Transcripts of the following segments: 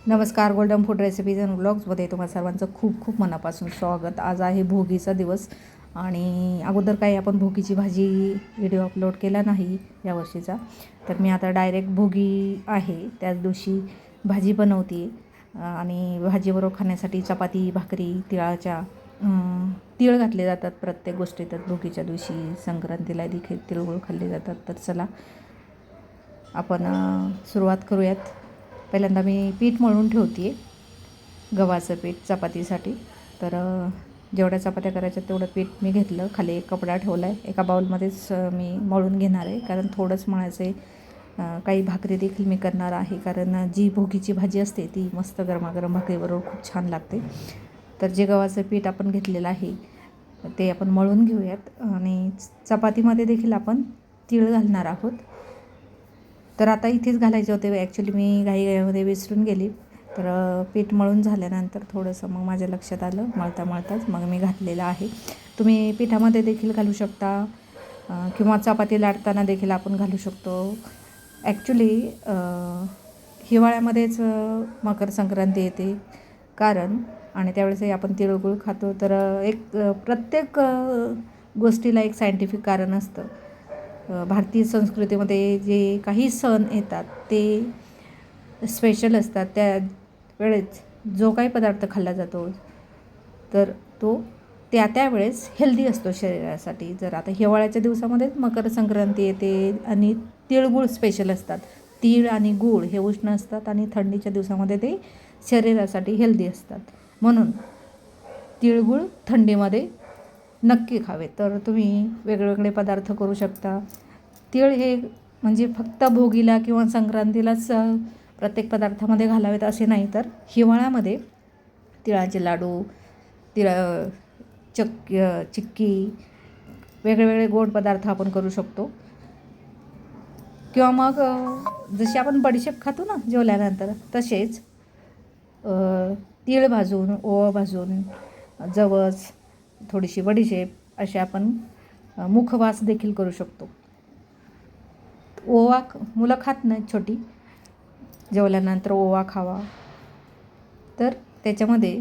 नमस्कार. Golden food recipes and व्लॉग्समध्ये तुम्हा सर्वांचं खूप खूप मनापासून स्वागत. आज आहे भोगीचा दिवस आणि अगोदर काही आपण भोगीची भाजी व्हिडिओ अपलोड केला नाही यावर्षीचा, तर मी आता डायरेक्ट भोगी आहे त्याच दिवशी भाजी बनवते आणि भाजीबरोबर खाण्यासाठी चपाती भाकरी तिळाच्या तिळ घातले जातात प्रत्येक गोष्टीत. भोगीच्या दिवशी संक्रांतीला देखील तिळगुळ खाल्ले जातात. तर चला आपण सुरुवात करूयात. पहिल्यांदा मी पीठ मळून ठेवते आहे, गव्हाचं पीठ चपातीसाठी. तर जेवढ्या चपात्या करायच्या तेवढं पीठ मी घेतलं. खाली एक कपडा ठेवला आहे. एका बाउलमध्येच मी मळून घेणार आहे, कारण थोडंच मळायचं आहे. काही भाकरी देखील मी करणार आहे, कारण जी भोगीची भाजी असते ती मस्त गरमागरम भाकरीबरोबर खूप छान लागते. तर जे गव्हाचं पीठ आपण घेतलेलं आहे ते आपण मळून घेऊयात आणि चपातीमध्ये देखील आपण तीळ घालणार आहोत. तर आता इथेच घालायचे होते, ॲक्च्युली मी घाईमध्ये विसरून गेली. तर पीठ मळून झाल्यानंतर थोडंसं मग माझ्या लक्षात आलं, मळताच मग मी घातलेलं आहे. तुम्ही पिठामध्ये देखील घालू शकता किंवा चपाती लाटताना देखील आपण घालू शकतो. ॲक्च्युली हिवाळ्यामध्येच मकर संक्रांती येते कारण, आणि त्यावेळेसही आपण तिळगुळ खातो. तर एक प्रत्येक गोष्टीला एक सायंटिफिक कारण असतं. भारतीय संस्कृतीमध्ये जे काही सण येतात ते स्पेशल असतात. त्या वेळेस जो काही पदार्थ खाल्ला जातो तर तो त्यावेळेस हेल्दी असतो शरीरासाठी. जर आता हिवाळ्याच्या दिवसामध्येच मकर संक्रांती येते आणि तिळगुळ स्पेशल असतात. तीळ आणि गूळ हे उष्ण असतात आणि थंडीच्या दिवसामध्ये ते शरीरासाठी हेल्दी असतात. म्हणून तिळगुळ थंडीमध्ये नक्की खावे. तर तुम्ही वेगवेगळे पदार्थ करू शकता. तीळ हे म्हणजे फक्त भोगीला किंवा संक्रांतीलाच प्रत्येक पदार्थामध्ये घालावेत असे नाही, तर हिवाळ्यामध्ये तिळाचे लाडू, चिक्की, वेगळे गोड पदार्थ आपण करू शकतो. किंवा मग जशी आपण बडीशेप खातो ना जेवल्यानंतर, तसेच तीळ भाजून, ओवा भाजून, जवस, थोडीशी बडीशेप असे आपण मुखवास देखील करू शकतो. ओवा मुलं खात नाहीत छोटी, जेवल्यानंतर ओवा खावा. तर त्याच्यामध्ये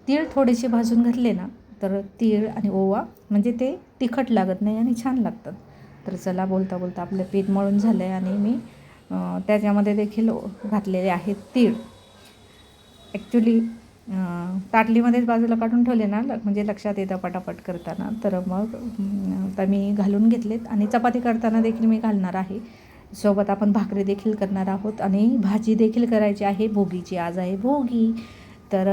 तीळ थोडेसे भाजून घातले ना तर तीळ आणि ओवा म्हणजे ते तिखट लागत नाही आणि छान लागतात. तर चला, बोलता बोलता आपलं पीठ मळून झालं आहे आणि मी त्याच्यामध्ये देखील घातलेले आहेत तीळ. ॲक्च्युली ताटलीमध्येच बाजूला काढून ठेवले ना, म्हणजे लक्षात येतं पटापट करताना. तर मग आता मी घालून घेतलेत आणि चपाती करताना देखील मी घालणार आहे. सोबत आपण भाकरी देखील करणार आहोत आणि भाजी देखील करायची आहे. भोगीची आज आहे भोगी. तर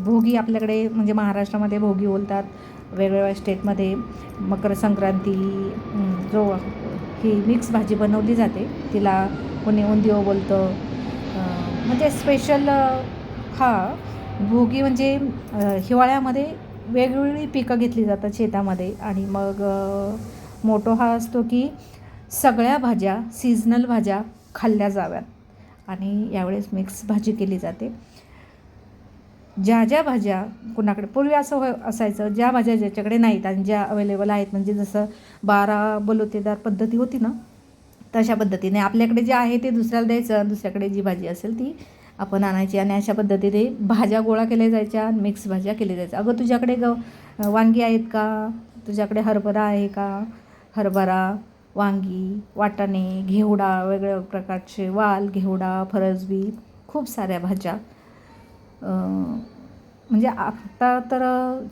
भोगी आपल्याकडे म्हणजे महाराष्ट्रामध्ये भोगी बोलतात, वेगवेगळ्या स्टेटमध्ये मकर संक्रांती जो ही मिक्स भाजी बनवली जाते तिला कोणी उंदिओ बोलतं. म्हणजे स्पेशल भोगी म्हणजे हिवाळ्यामध्ये वेगवेगळी पिकं घेतली जातात शेतामध्ये आणि मग मोटो हा असतो की सगळ्या भाज्या, सीझनल भाज्या खाल्ल्या जाव्यात आणि यावेळेस मिक्स भाजी केली जाते. ज्या भाज्या कुणाकडे पूर्वी असं असायचं, ज्या भाज्या ज्याच्याकडे नाहीत आणि ज्या अवेलेबल आहेत, म्हणजे जसं 12 बलुतेदार पद्धती होती ना, तशा पद्धतीने आपल्याकडे जे आहे ते दुसऱ्याला द्यायचं, दुसऱ्याकडे जी भाजी असेल ती आपण आणायची आणि अशा पद्धतीने भाज्या गोळा केल्या जायच्या, मिक्स भाज्या केल्या जायच्या. अगं तुझ्याकडे वांगी आहेत का, तुझ्याकडे हरभरा आहे का, हरभरा, वांगी, वाटाणे, घेवडा, वेगवेगळ्या प्रकारचे वाल, घेवडा, फरसबी, खूप साऱ्या भाज्या. म्हणजे आता तर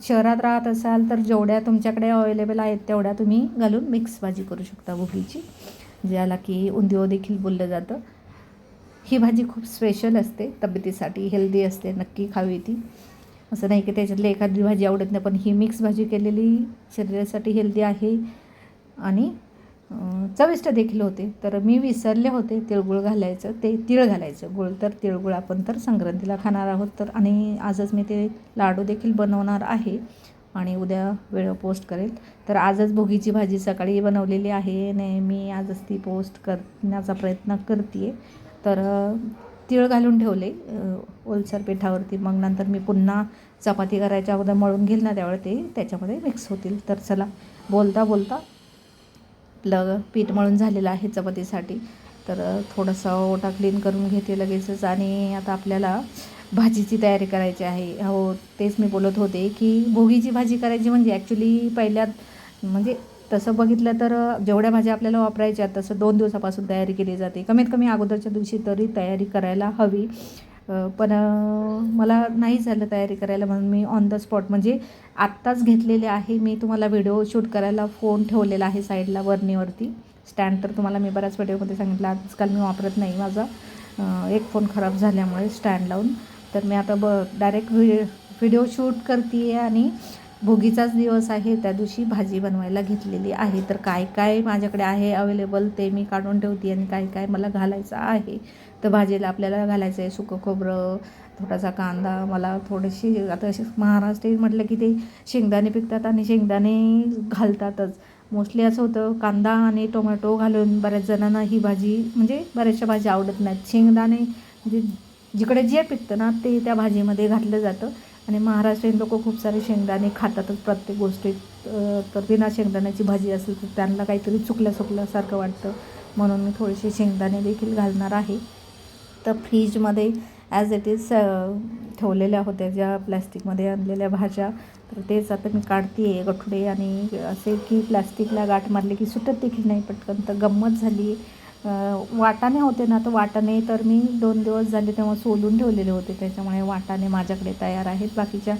शहरात राहत असाल तर जेवढ्या तुमच्याकडे अवेलेबल आहेत तेवढ्या तुम्ही घालून मिक्स भाजी करू शकता भोगीची, ज्याला की उंदिओ देखील बोललं जातं. ही भाजी खूप स्पेशल असते, तब्येतीसाठी हेल्दी असते, नक्की खावी ती. असं नाही की त्याच्यातली एखादी भाजी आवडत नाही, पण ही मिक्स भाजी केलेली शरीरासाठी हेल्दी आहे आणि चविष्ट देखील होते. तर मी विसरले होते तिळगुळ घालायचं, ते तीळ घालायचं. गुळ तर तिळगुळ आपण तर संक्रांतीला खाणार आहोत. तर आणि आजच मी ते लाडू देखील बनवणार आहे आणि उद्या व्हिडिओ पोस्ट करेल. तर आजच भोगीची भाजी सकाळी बनवलेली आहे आणि मी आजच ती पोस्ट करण्याचा प्रयत्न करते आहे. तर तीळ घालून ठेवले ओलसर पिठावरती. मग नंतर मी पुन्हा चपाती करायच्या अगोदर मळून घेईल ना, त्यावेळी ते त्याच्यामध्ये मिक्स होतील. तर चला, बोलता बोलता आपलं पीठ मळून झालेलं आहे चपातीसाठी. तर थोडासा ओटा क्लीन करून घेते लगेचच. आणि आता आपल्याला भाजीची तयारी करायची आहे. हो, तेच मी बोलत होते की भोगीची भाजी करायची म्हणजे ॲक्च्युली पहिल्यात म्हणजे तसं बघितलं तर जेवढ्या भाज्या आपल्याला वापरायच्या तसं 2 दिवसापासून तयारी केली जाते. कमीत कमी अगोदरच्या दिवशी तरी तयारी करायला हवी. पण मला नाही झालं तयारी करायला, म्हणून मी ऑन द स्पॉट म्हणजे आत्ताच घेतलेले आहे. मी तुम्हाला व्हिडिओ शूट करायला फोन ठेवलेला आहे साईडला बर्नीवरती. स्टँड तर तुम्हाला मी बऱ्याच व्हिडिओमध्ये सांगितलं आजकाल मी वापरत नाही, माझा एक फोन खराब झाल्यामुळे स्टँड लावून. तर मी आता डायरेक्ट व्हिडिओ शूट करते आहे आणि भोगीचाच दिवस आहे त्या दिवशी भाजी बनवायला घेतलेली आहे. तर काय काय माझ्याकडे आहे अवेलेबल ते मी काढून ठेवते आणि काय काय मला घालायचं आहे. तर भाजीला आपल्याला घालायचं आहे सुकं खोबरं, थोडासा कांदा, मला थोडीशी आता महाराष्ट्रीयन म्हटलं की ते शेंगदाणे पिकतात आणि शेंगदाणे घालतातच. मोस्टली असं होतं कांदा आणि टोमॅटो घालून बऱ्याच जणांना ही भाजी म्हणजे बऱ्याचशा भाज्या आवडत नाहीत. शेंगदाणे म्हणजे जिकडे जे पिकतं ना ते त्या भाजीमध्ये घातलं जातं. आणि महाराष्ट्रीयन लोक खूप सारे शेंगदाणे खातातच प्रत्येक गोष्टीत. तर बिना शेंगदाण्याची भाजी असेल तर त्यांना काहीतरी चुकल्यासारखं वाटतं, म्हणून मी थोडेसे शेंगदाणे देखील घालणार आहे. तर फ्रीजमध्ये ॲज इट इज ठेवलेल्या होत्या ज्या प्लॅस्टिकमध्ये आणलेल्या भाज्या, तर तेच आता मी काढते आहे गठुडे. आणि असे की प्लॅस्टिकला गाठ मारली की सुटत देखील नाही पटकन. तर गंमत झाली. वाटाणे होते ना, तर वाटाणे तर मी 2 दिवस झाले तेव्हा सोलून ठेवलेले होते, त्याच्यामुळे वाटाणे माझ्याकडे तयार आहेत. बाकीच्या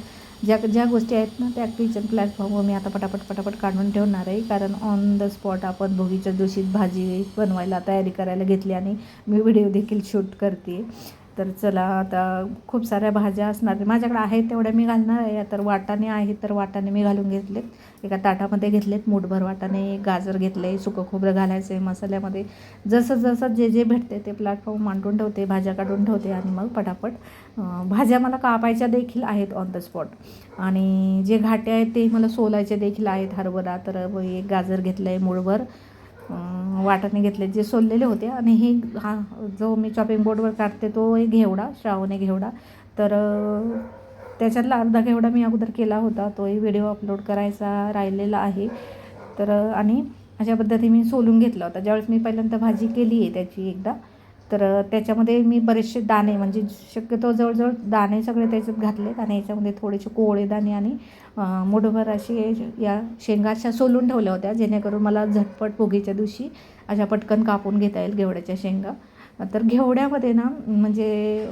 ज्या गोष्टी आहेत ना त्या किचन प्लॅटफॉर्मवर मी आता पटापट काढून ठेवणार आहे, कारण ऑन द स्पॉट आपण भोगीच्या दिवशी भाजी बनवायला तयारी करायला घेतली आणि मी व्हिडिओ देखील शूट करते. तर चला, आता खूप साऱ्या भाज्या असणार माझ्याकडे आहेत तेवढ्या मी घालणार आहे. तर वाटाणे आहेत तर वाटाणे मी घालून घेतलेत, एका ताटामध्ये घेतलेत. मूठभर वाटाणे, गाजर घेतले, सुकं खोबरं घालायचं आहे मसाल्यामध्ये. जसं जे भेटते ते प्लॅटफॉर्म मांडून ठेवते, भाज्या काढून ठेवते आणि मग पटापट भाज्या मला कापायच्या देखील आहेत ऑन द स्पॉट. आणि जे घाटे आहेत ते मला सोलायचे देखील आहेत. हरभरा तर एक गाजर घेतलं आहे मूठभर, वाटाणे घेतले जे सोललेले होते. आणि हे जो मी चॉपिंग बोर्डवर काढते तो एक घेवडा, श्रावणी घेवडा. तर त्याच्यातला अर्धा घेवडा मी अगोदर केला होता, तोही व्हिडिओ अपलोड करायचा राहिलेला आहे. तर आणि अशा पद्धतीने मी सोलून घेतला होता ज्यावेळेस मी पहिल्यांदा भाजी केली आहे त्याची एकदा. तर त्याच्यामध्ये मी बरेचसे दाणे म्हणजे शक्यतो जवळजवळ दाणे सगळे त्याच्यात घातलेत. आणि याच्यामध्ये थोडेसे कोवळे दाणे आणि मूठभर असे या शेंगाच्या सोलून ठेवल्या होत्या, जेणेकरून मला झटपट भोगीच्या दिवशी अशा पटकन कापून घेता येईल घेवड्याच्या शेंगा. तर घेवड्यामध्ये ना म्हणजे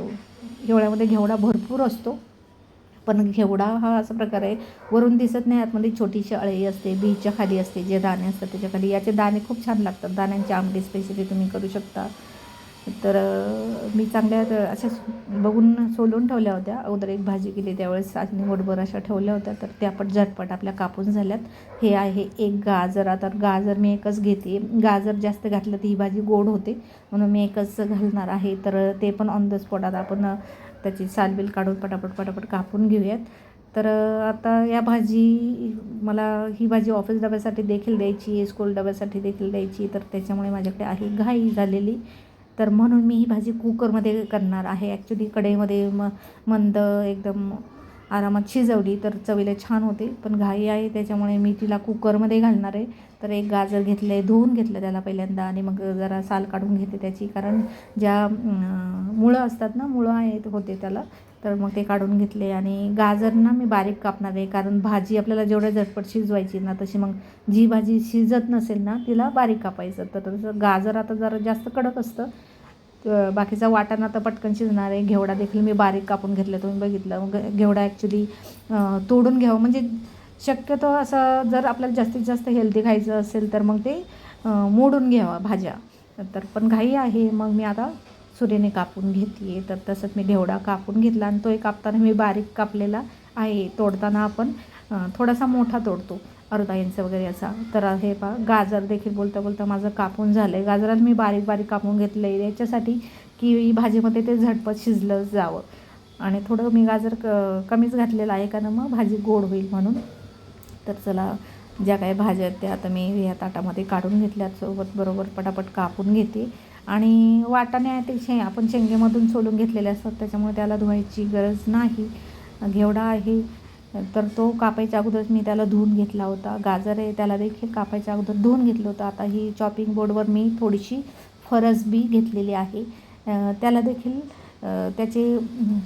घेवडा भरपूर असतो, पण घेवडा हा असा प्रकार आहे वरून दिसत नाही, आतमध्ये छोटीशी अळी असते, बीच्या खाली असते, जे दाणे असतात त्याच्या खाली. याचे दाणे खूप छान लागतात, दाण्यांची आमटी स्पेशली तुम्ही करू शकता. तर मी चांगल्या अशा बघून सोलून ठेवल्या होत्या. अगोदर एक भाजी केली त्यावेळेस आणि मूठभर अशा ठेवल्या होत्या, तर त्या पण झटपट आपल्या कापून झाल्यात. हे आहे एक गाजर. आता गाजर मी एकच घेते, गाजर जास्त घातलं तर ही भाजी गोड होते, म्हणून मी एकच घालणार आहे. तर ते पण ऑन द स्पॉट आता आपण त्याची सालबिल काढून पटापट कापून घेऊयात. तर आता या मला ही भाजी ऑफिस डब्यासाठी देखील द्यायची, स्कूल डब्यासाठी देखील द्यायची. तर त्याच्यामुळे माझ्याकडे आहे घाई झालेली, तर म्हणून मी ही भाजी कुकरमध्ये करणार आहे. ॲक्च्युली कढईमध्ये मंद एकदम आरामात शिजवली तर चवीला छान होते, पण घाई आहे त्याच्यामुळे मी तिला कुकरमध्ये घालणार आहे. तर एक गाजर घेतलं आहे, धुवून घेतलं त्याला पहिल्यांदा आणि मग जरा साल काढून घेते त्याची, कारण ज्या मुळं असतात ना, मुळं होते त्याला, तर मग ते काढून घेतले. आणि गाजरना मी बारीक कापणार आहे, कारण भाजी आपल्याला जेवढ्या झटपट शिजवायची ना तशी मग जी भाजी शिजत नसेल ना तिला बारीक कापायचं. तर तसं गाजर आता जरा जास्त कडक असतं, बाकीचा वाटाणा आता पटकन शिजणार आहे. घेवडा देखील मी बारीक कापून घेतलं, तुम्ही बघितलं. मग घेवडा ॲक्च्युली तोडून घ्यावं म्हणजे शक्यतो असं जर आपल्याला जास्तीत जास्त हेल्दी खायचं असेल तर मग ते मोडून घ्यावा भाज्या. तर पण घाई आहे, मग मी आता सुरीने कापून घेते. तर तसंच मी घेवडा कापून घेतला आणि तोही कापताना मी बारीक कापलेला आहे. तोडताना आपण थोडासा मोठा तोडतो, अर्धा इंच वगैरे असा. तर हे गाजर देखील बोलता माझं कापून झालं आहे. गाजराला मी बारीक कापून घेतलं आहे याच्यासाठी की भाजीमध्ये ते झटपट शिजलं जावं. आणि थोडं मी गाजर कमीच घातलेलं आहे, कारण मग भाजी गोड होईल म्हणून. तर चला, ज्या काही भाज्या आहेत त्या आता मी या ताटामध्ये काढून घेतल्यात, सोबत बरोबर पटापट कापून घेते. आणि वाटाणे आहे ते आपण शेंगेमधून सोलून घेतलेले असतात, त्याच्यामुळे त्याला धुवायची गरज नाही. घेवडा आहे तर तो कापायच्या अगोदर मी त्याला धुवून घेतला होता. गाजर आहे त्याला देखील कापायच्या अगोदर धुवून घेतलं होतं. आता ही चॉपिंग बोर्डवर मी थोडीशी फरसबी घेतलेली आहे. त्याला देखील त्याची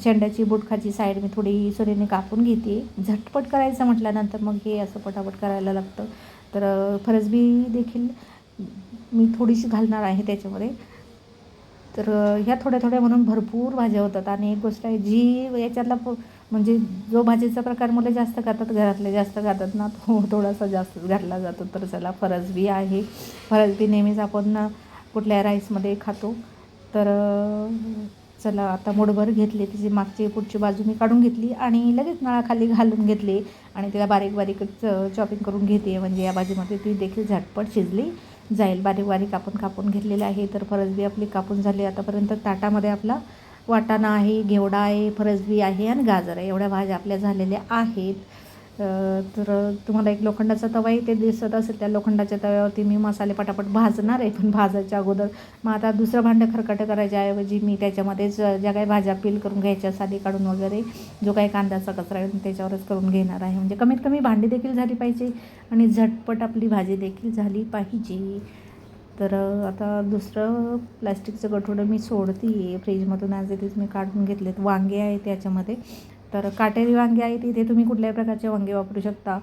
शेंड्याची बुटखाची साईड मी थोडी सुरीने कापून घेते. झटपट करायचं म्हटल्यानंतर मग हे असं पटापट करायला लागतं. तर फरसबी देखील मी थोडीशी घालणार आहे त्याच्यामध्ये. तर ह्या थोड्या थोड्या म्हणून भरपूर भाज्या होतात. आणि एक गोष्ट आहे जी याच्यातला म्हणजे जो भाजीचा प्रकार मुलं जास्त खातात, घरातले जास्त खातात ना, तो थोडासा जास्तच घातला जातो. तर चला, फरसबी आहे. फरसबी नेहमीच आपण कुठल्या राईसमध्ये खातो. तर चला, आता मुठभर घेतली, तिची मागची पुढची बाजू मी काढून घेतली आणि लगेच नळाखाली घालून घेतली आणि तिला बारीक बारीकच चॉपिंग करून घेते. म्हणजे या भाजीमध्ये ती देखील झटपट शिजली जाईल. बारीक बारीक आपण कापून घेतलेलं आहे. तर फरसबी आपली कापून झाली. आतापर्यंत ताटामध्ये आपला वाटाणा आहे, घेवडा आहे, फरसबी आहे आणि गाजर आहे. एवढ्या भाज्या आपल्या झालेल्या आहेत. तर तुम्हाला एक लोखंडाचा तवाही ते दिसत असेल. त्या लोखंडाच्या तव्यावरती मी मसाले पटापट भाजणार आहे. पण भाजायच्या अगोदर मग आता दुसरं भांडं खरकटं करायच्याऐवजी मी त्याच्यामध्येच ज्या काही भाज्या पील करून घ्यायच्या, साधी काढून वगैरे, जो काही कांद्याचा कचरा आहे त्याच्यावरच करून घेणार आहे. म्हणजे कमीत कमी भांडी देखील झाली पाहिजे आणि झटपट आपली भाजी देखील झाली पाहिजे. तर आता दुसरं प्लॅस्टिकचं गठोडं मी सोडते आहे फ्रीजमधून. ॲज इट इज मी काढून घेतलेत. वांगे आहे त्याच्यामध्ये. तर काटेरी वांगे आहेत. इथे तुम्ही कुठल्याही प्रकारचे वांगे वापरू शकता.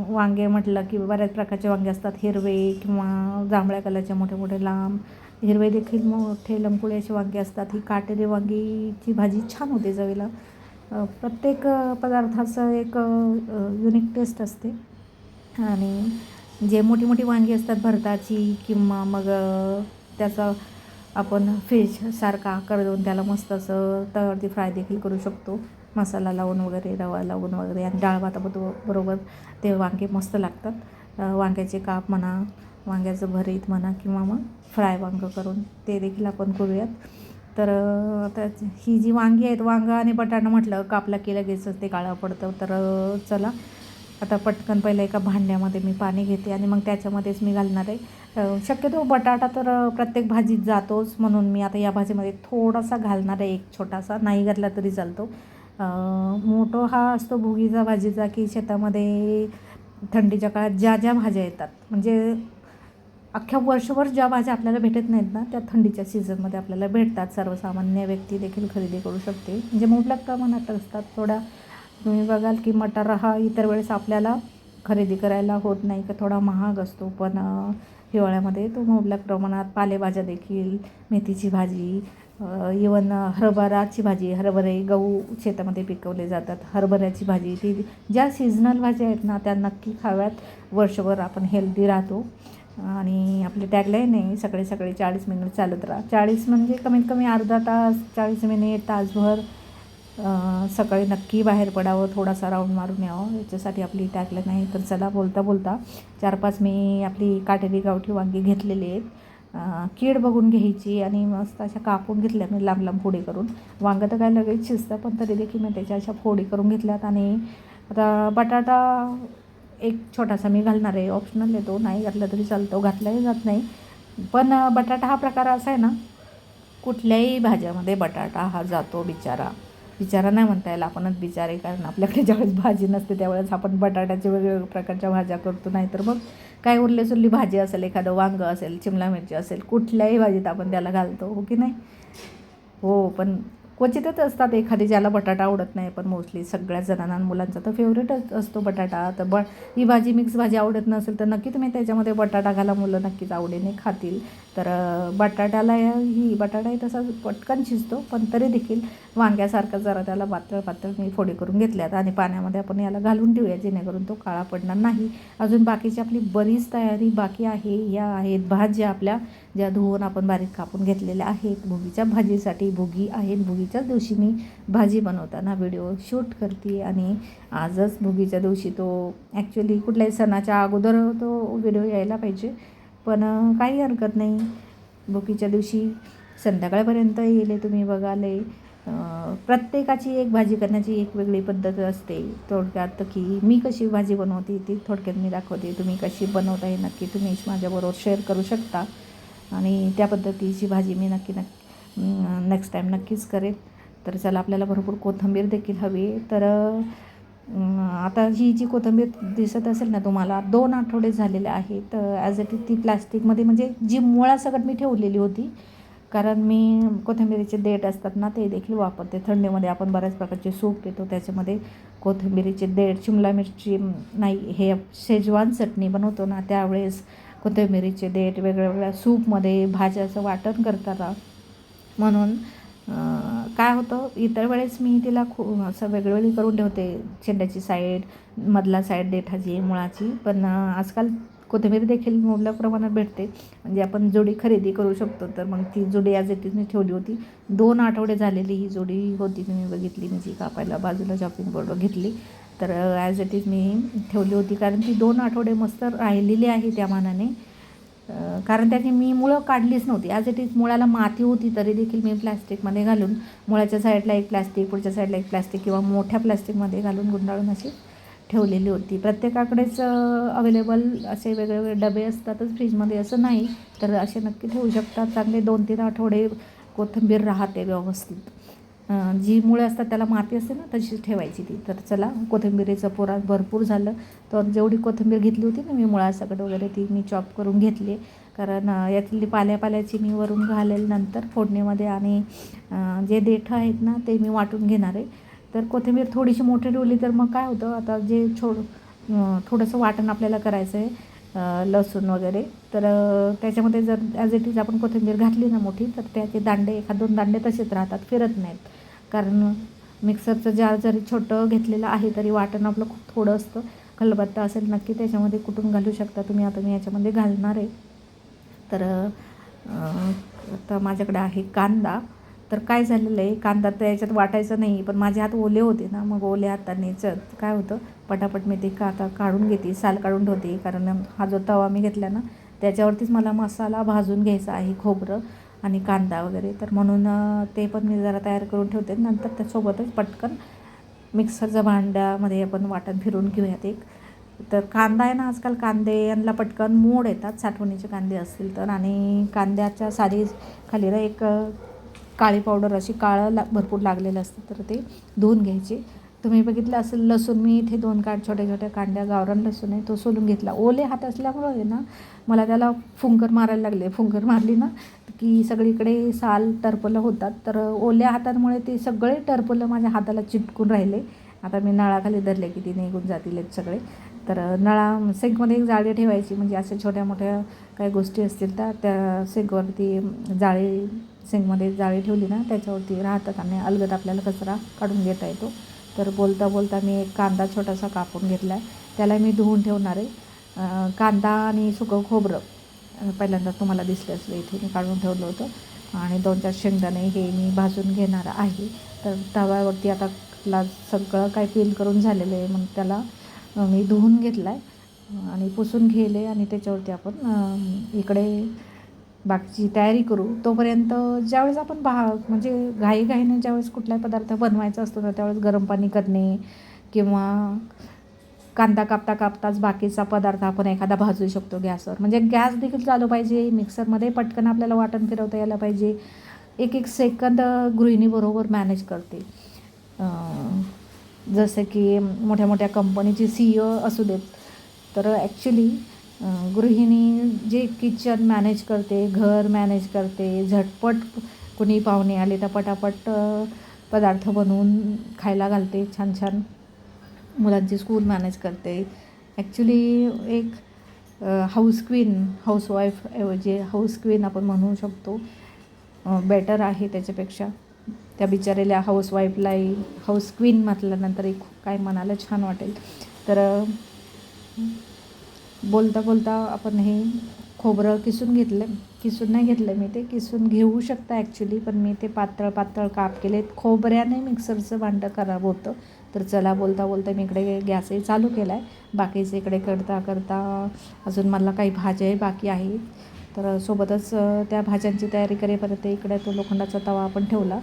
वांगे म्हटलं की बऱ्याच प्रकारचे वांगे असतात. हिरवे किंवा जांभळ्या कलरचे मोठे मोठे लांब, हिरवे देखील मोठे लंकुळे असे वांगे असतात. ही काटेरी वांगीची भाजी छान होते चवीला. प्रत्येक पदार्थाचं एक युनिक टेस्ट असते. आणि जे मोठी मोठी वांगी असतात भरताची किंवा मग त्याचा आपण फिशसारखा आकार देऊन त्याला मस्त असं तव्यावरती फ्राय देखील करू शकतो, मसाला लावून वगैरे, रवा लावून वगैरे. आणि डाळ भाताबरोबर ते वांगे मस्त लागतात. वांग्याचे काप म्हणा, वांग्याचं भरीत म्हणा किंवा मग फ्राय वांगं करून ते देखील आपण करूयात. तर आता ही जी वांगी आहेत, वांगं आणि बटाटा म्हटलं कापला की लगेचच ते काळं पडतं. तर चला, आता पटकन पहिलं एका भांड्यामध्ये मी पाणी घेते आणि मग त्याच्यामध्येच मी घालणार आहे. शक्यतो बटाटा तर प्रत्येक भाजीत जातोच, म्हणून मी आता या भाजीमध्ये थोडासा घालणार आहे. एक छोटासा, नाही घातला तरी चालतो. मोठो हा असतो भोगीचा भाजीचा, की शेतामध्ये थंडीच्या काळात ज्या ज्या भाज्या येतात, म्हणजे अख्ख्या वर्षभर ज्या भाज्या आपल्याला भेटत नाहीत ना, त्या थंडीच्या सीझनमध्ये आपल्याला भेटतात. सर्वसामान्य व्यक्ती देखील खरेदी करू शकते. म्हणजे मुबलक प्रमाणात असतात. थोडा तुम्ही बघाल की मटार हा इतर वेळेस आपल्याला खरेदी करायला होत नाही, का थोडा महाग असतो. पण हिवाळ्यामध्ये तो मुबलक प्रमाणात. पालेभाज्या देखील, मेथीची भाजी, इवन हरभराची भाजी, हरभरे गहू शेतामध्ये पिकवले जातात. हरभऱ्याची भाजी, ती ज्या सीझनल भाज्या आहेत ना, त्या नक्की खाव्यात. वर्षभर आपण हेल्दी राहतो. आणि आपली टॅगलाईन आहे, सकाळी सकाळी 40 मिनिट चालत राहा. 40 म्हणजे कमीत कमी अर्धा तास, 40 मिनिट, तासभर सकाळी नक्की बाहेर पडावं, थोडासा राऊंड मारून यावं, याच्यासाठी आपली टॅगलाईन आहे. तर चला, बोलता बोलता 4-5 मी आपली काटेरी गावठी वांगी घेतलेली आहेत. कीड बघून घ्यायची आणि मस्त अशा कापून घेतल्या मी लांब लांब फोडी करून. वांगं तर काय लगेच शिजतं, पण तरी देखील मी त्याच्या अशा फोडी करून घेतल्यात. आणि आता बटाटा एक छोटासा मी घालणार आहे. ऑप्शनल आहे तो, नाही घातला तरी चालतो, घातलाही जात नाही. पण बटाटा हा प्रकार असा आहे ना, कुठल्याही भाज्यामध्ये बटाटा हा जातो. बिचारा नाही म्हणता येईल, आपणच बिचारे, कारण आपल्याकडे ज्यावेळेस भाजी नसते त्यावेळेस आपण बटाट्याच्या वेगवेगळ्या प्रकारच्या भाज्या करतो. नाहीतर मग काय उरली भाजी असेल, एखादं वांगं असेल, शिमला मिरची असेल, कुठल्याही भाजीत आपण त्याला घालतो, हो की नाही? हो, पण क्वचितच असतात एखादी ज्याला बटाटा आवडत नाही. पण मोस्टली सगळ्याच जणांना, मुलांचा तर फेवरेटच असतो बटाटा. तर ही भाजी, मिक्स भाजी आवडत नसेल तर नक्की तुम्ही त्याच्यामध्ये बटाटा घाला, मुलं नक्कीच आवडीने खातील. तर बटाटाही तसा पटकन शिजतो, पण तरी देखील वांग्यासारखं जरा त्याला पातळ पातळ मी फोडी करून घेतल्यात. आणि पाण्यामध्ये आपण याला घालून ठेवूया, जेणेकरून तो काळा पडणार नाही. अजून बाकीची आपली बरीच तयारी बाकी आहे. या आहेत भाज्या आपल्या, ज्या धुवून आपण बारीक कापून घेतलेल्या आहेत भोगीच्या भाजीसाठी. भोगी आहेत, भोगीच्याच दिवशी मी भाजी बनवताना व्हिडिओ शूट करते. आणि आजच भोगीच्या दिवशी तो, ॲक्च्युली कुठल्याही सणाच्या अगोदर तो व्हिडिओ यायला पाहिजे, पण काही हरकत नाही. भोगीच्या दिवशी संध्याकाळपर्यंत येईल, तुम्ही बघाले. प्रत्येकाची एक भाजी करण्याची एक वेगळी पद्धत असते. थोडक्यात की मी कशी भाजी बनवते ती थोडक्यात मी दाखवते. तुम्ही कशी बनवता हे नक्की तुम्ही माझ्याबरोबर शेअर करू शकता. आणि त्या पद्धतीची भाजी मी नक्की नेक्स्ट टाईम नक्कीच करेन. तर चला, आपल्याला भरपूर कोथिंबीर देखील हवी. तर आता ही जी कोथिंबीर दिसत असेल ना तुम्हाला 2 आठवडे झालेले आहेत. ॲज इट इज ती प्लॅस्टिकमध्ये म्हणजे जी मुळासकट मी ठेवलेली होती, कारण मी कोथिंबिरीचे देठ असतात ना ते देखील वापरते. थंडीमध्ये आपण बऱ्याच प्रकारचे सूप पितो, त्याच्यामध्ये कोथिंबिरीचे देठ, शिमला मिरची नाही, हे शेजवान चटणी बनवतो ना त्यावेळेस कोथिंबिरीचे देठ वेगळ्या सूपमध्ये भाज्याचं वाटण करताना. म्हणून काय होतं, इतर वेळेस मी तिला असं वेगळी करून ठेवते, शेंड्याची साईड, मधला साईड देठाची, मुळाची. पण आजकाल कोथिंबीर देखील मुबलक प्रमाणात भेटते, म्हणजे आपण जोडी खरेदी करू शकतो. तर मग ती जोडी ॲज इट इज मी ठेवली होती. 2 आठवडे झालेली ही जोडी होती, मी बघितली, मी जी कापायला बाजूला शॉपिंग बोर्डवर घेतली. तर ॲज इट इज मी ठेवली होती, कारण ती 2 आठवडे मस्त राहिलेली आहे त्या मानाने. कारण त्याची मी मुळं काढलीच नव्हती. ॲज इट इज मुळाला माती होती तरी देखील मी प्लॅस्टिकमध्ये घालून, मुळाच्या साईडला एक प्लॅस्टिक, पुढच्या साईडला एक प्लॅस्टिक किंवा मोठ्या प्लॅस्टिकमध्ये घालून गुंडाळून अशी ठेवलेली होती. प्रत्येकाकडेच अवेलेबल असे वेगवेगळे डबे असतातच फ्रीजमध्ये असं नाही, तर असे नक्की ठेवू शकतात. चांगले 2-3 आठवडे कोथिंबीर राहते व्यवस्थित. जी मुळे असतात त्याला माती असते ना तशीच ठेवायची ती. तर चला, कोथिंबिरीचं पोरा भरपूर झालं. तर जेवढी कोथिंबीर घेतली होती ना मी मुळासकट वगैरे, ती मी चॉप करून घेतली, कारण यातली पाल्यापाल्याची मी वरून घालेल नंतर फोडणीमध्ये. आणि जे देठं आहेत ना ते मी वाटून घेणार आहे. तर कोथिंबीर थोडीशी मोठी ठेवली तर मग काय होतं, आता जे थोडंसं वाटण आपल्याला करायचं आहे, लसूण वगैरे, तर त्याच्यामध्ये जर ॲज इट इज आपण कोथिंबीर घातली ना मोठी, तर त्याचे दांडे 1-2 दांडे तसेच राहतात, फिरत नाहीत. कारण मिक्सरचं जार जरी छोटं घेतलेलं आहे तरी वाटण आपलं खूप थोडं असतं. खलबत्ता असेल नक्की त्याच्यामध्ये कुटून घालू शकता तुम्ही. आता मी याच्यामध्ये घालणार आहे. तर आता माझ्याकडे आहे कांदा. तर काय झालेलं आहे, कांदा तर याच्यात वाटायचं नाही, पण माझे हात ओले होते ना, मग ओल्या हातानेच काय होतं, पटापट मी ते आता काढून घेते, साल काढून ठेवते. कारण हा जो तवा मी घेतला ना त्याच्यावरतीच मला मसाला भाजून घ्यायचा आहे, खोबरं आणि कांदा वगैरे. तर म्हणून ते पण मी जरा तयार करून ठेवते. नंतर त्यासोबतच पटकन मिक्सरच्या भांड्यामध्ये आपण वाटण फिरून घेऊयात एक. तर कांदा आहे ना, आजकाल कांदे यांना पटकन मोड येतात, साठवणीचे कांदे असतील तर. आणि कांद्याच्या साधी खाली ना एक काळी पावडर अशी काळं भरपूर लागलेलं असतं, तर ते धुवून घ्यायचे. तुम्ही बघितलं असेल, लसूण मी इथे 2 छोट्या छोट्या कांड्या गावरान लसूण आहे तो सोलून घेतला. ओले हात असल्यामुळे ना मला त्याला फुंकर मारायला लागले. फुंकर मारली ना की सगळीकडे साल टरपलं होतात. तर ओल्या हातांमुळे ते सगळे टरपलं माझ्या हाताला चिटकून राहिले. आता मी नळाखाली धरले की ते निघून जातील सगळे. तर सिंकमध्ये एक जाळी ठेवायची, म्हणजे अशा छोट्या मोठ्या काही गोष्टी असतील तर त्या सिंकवरती सिंकमध्ये जाळी ठेवली ना त्याच्यावरती राहतात आणि अलगद आपल्याला कचरा काढून घेता येतो. तर बोलता बोलता मी एक कांदा छोटासा कापून घेतला आहे, त्याला मी धुवून ठेवणार आहे. कांदा आणि सुकं खोबरं पहिल्यांदा तुम्हाला दिसलं असलं, इथे मी काढून ठेवलं होतं. आणि 2-4 शेंगदाणे हे मी भाजून घेणार आहे. तर तव्यावरती आता सगळं काय पील करून झालेलं आहे, मग त्याला मी धुवून घेतला आहे आणि पुसून घेले. आणि त्याच्यावरती आपण इकडे बाकीची तयारी करू. तोपर्यंत ज्यावेळेस आपण म्हणजे घाईघाईने ज्यावेळेस कुठलाही पदार्थ बनवायचा असतो ना त्यावेळेस गरम पाणी करणे, किंवा कांदा कापता कापताच बाकीचा पदार्थ आपण एखादा भाजू शकतो गॅसवर. म्हणजे गॅस देखील चालू पाहिजे, मिक्सरमध्ये पटकन आपल्याला वाटण फिरवता यायला पाहिजे. एक सेकंद गृहिणीबरोबर मॅनेज करते. जसं की मोठ्या मोठ्या कंपनीची CEO असू देत, तर ॲक्च्युली गृहिणी जे किचन मॅनेज करते, घर मॅनेज करते, झटपट कुणी पाहुणे आले तर पटापट पदार्थ बनवून खायला घालते, छान छान मुलांची स्कूल मॅनेज करते. ॲक्च्युली एक हाऊसवाईफ ऐवजी हाऊस क्वीन आपण म्हणू शकतो, बेटर आहे त्याच्यापेक्षा. त्या बिचारेल्या हाऊसवाईफलाही हाऊस क्वीन म्हटल्यानंतर एक काय मनाला छान वाटेल. तर बोलता बोलता आपण हे खोबरं किसून नाही घेतलं मी, ते किसून घेऊ शकता ॲक्च्युली, पण मी ते पातळ पातळ काप केलेत. खोबऱ्याने मिक्सरचं भांडं खराब होतं. तर चला, बोलता बोलता मी इकडे गॅसही चालू केला आहे. बाकीचं इकडे करता अजून मला काही भाज्याही बाकी आहेत, तर सोबतच त्या भाज्यांची तयारी करेपर्यंत इकडे तो लोखंडाचा तवा आपण ठेवला.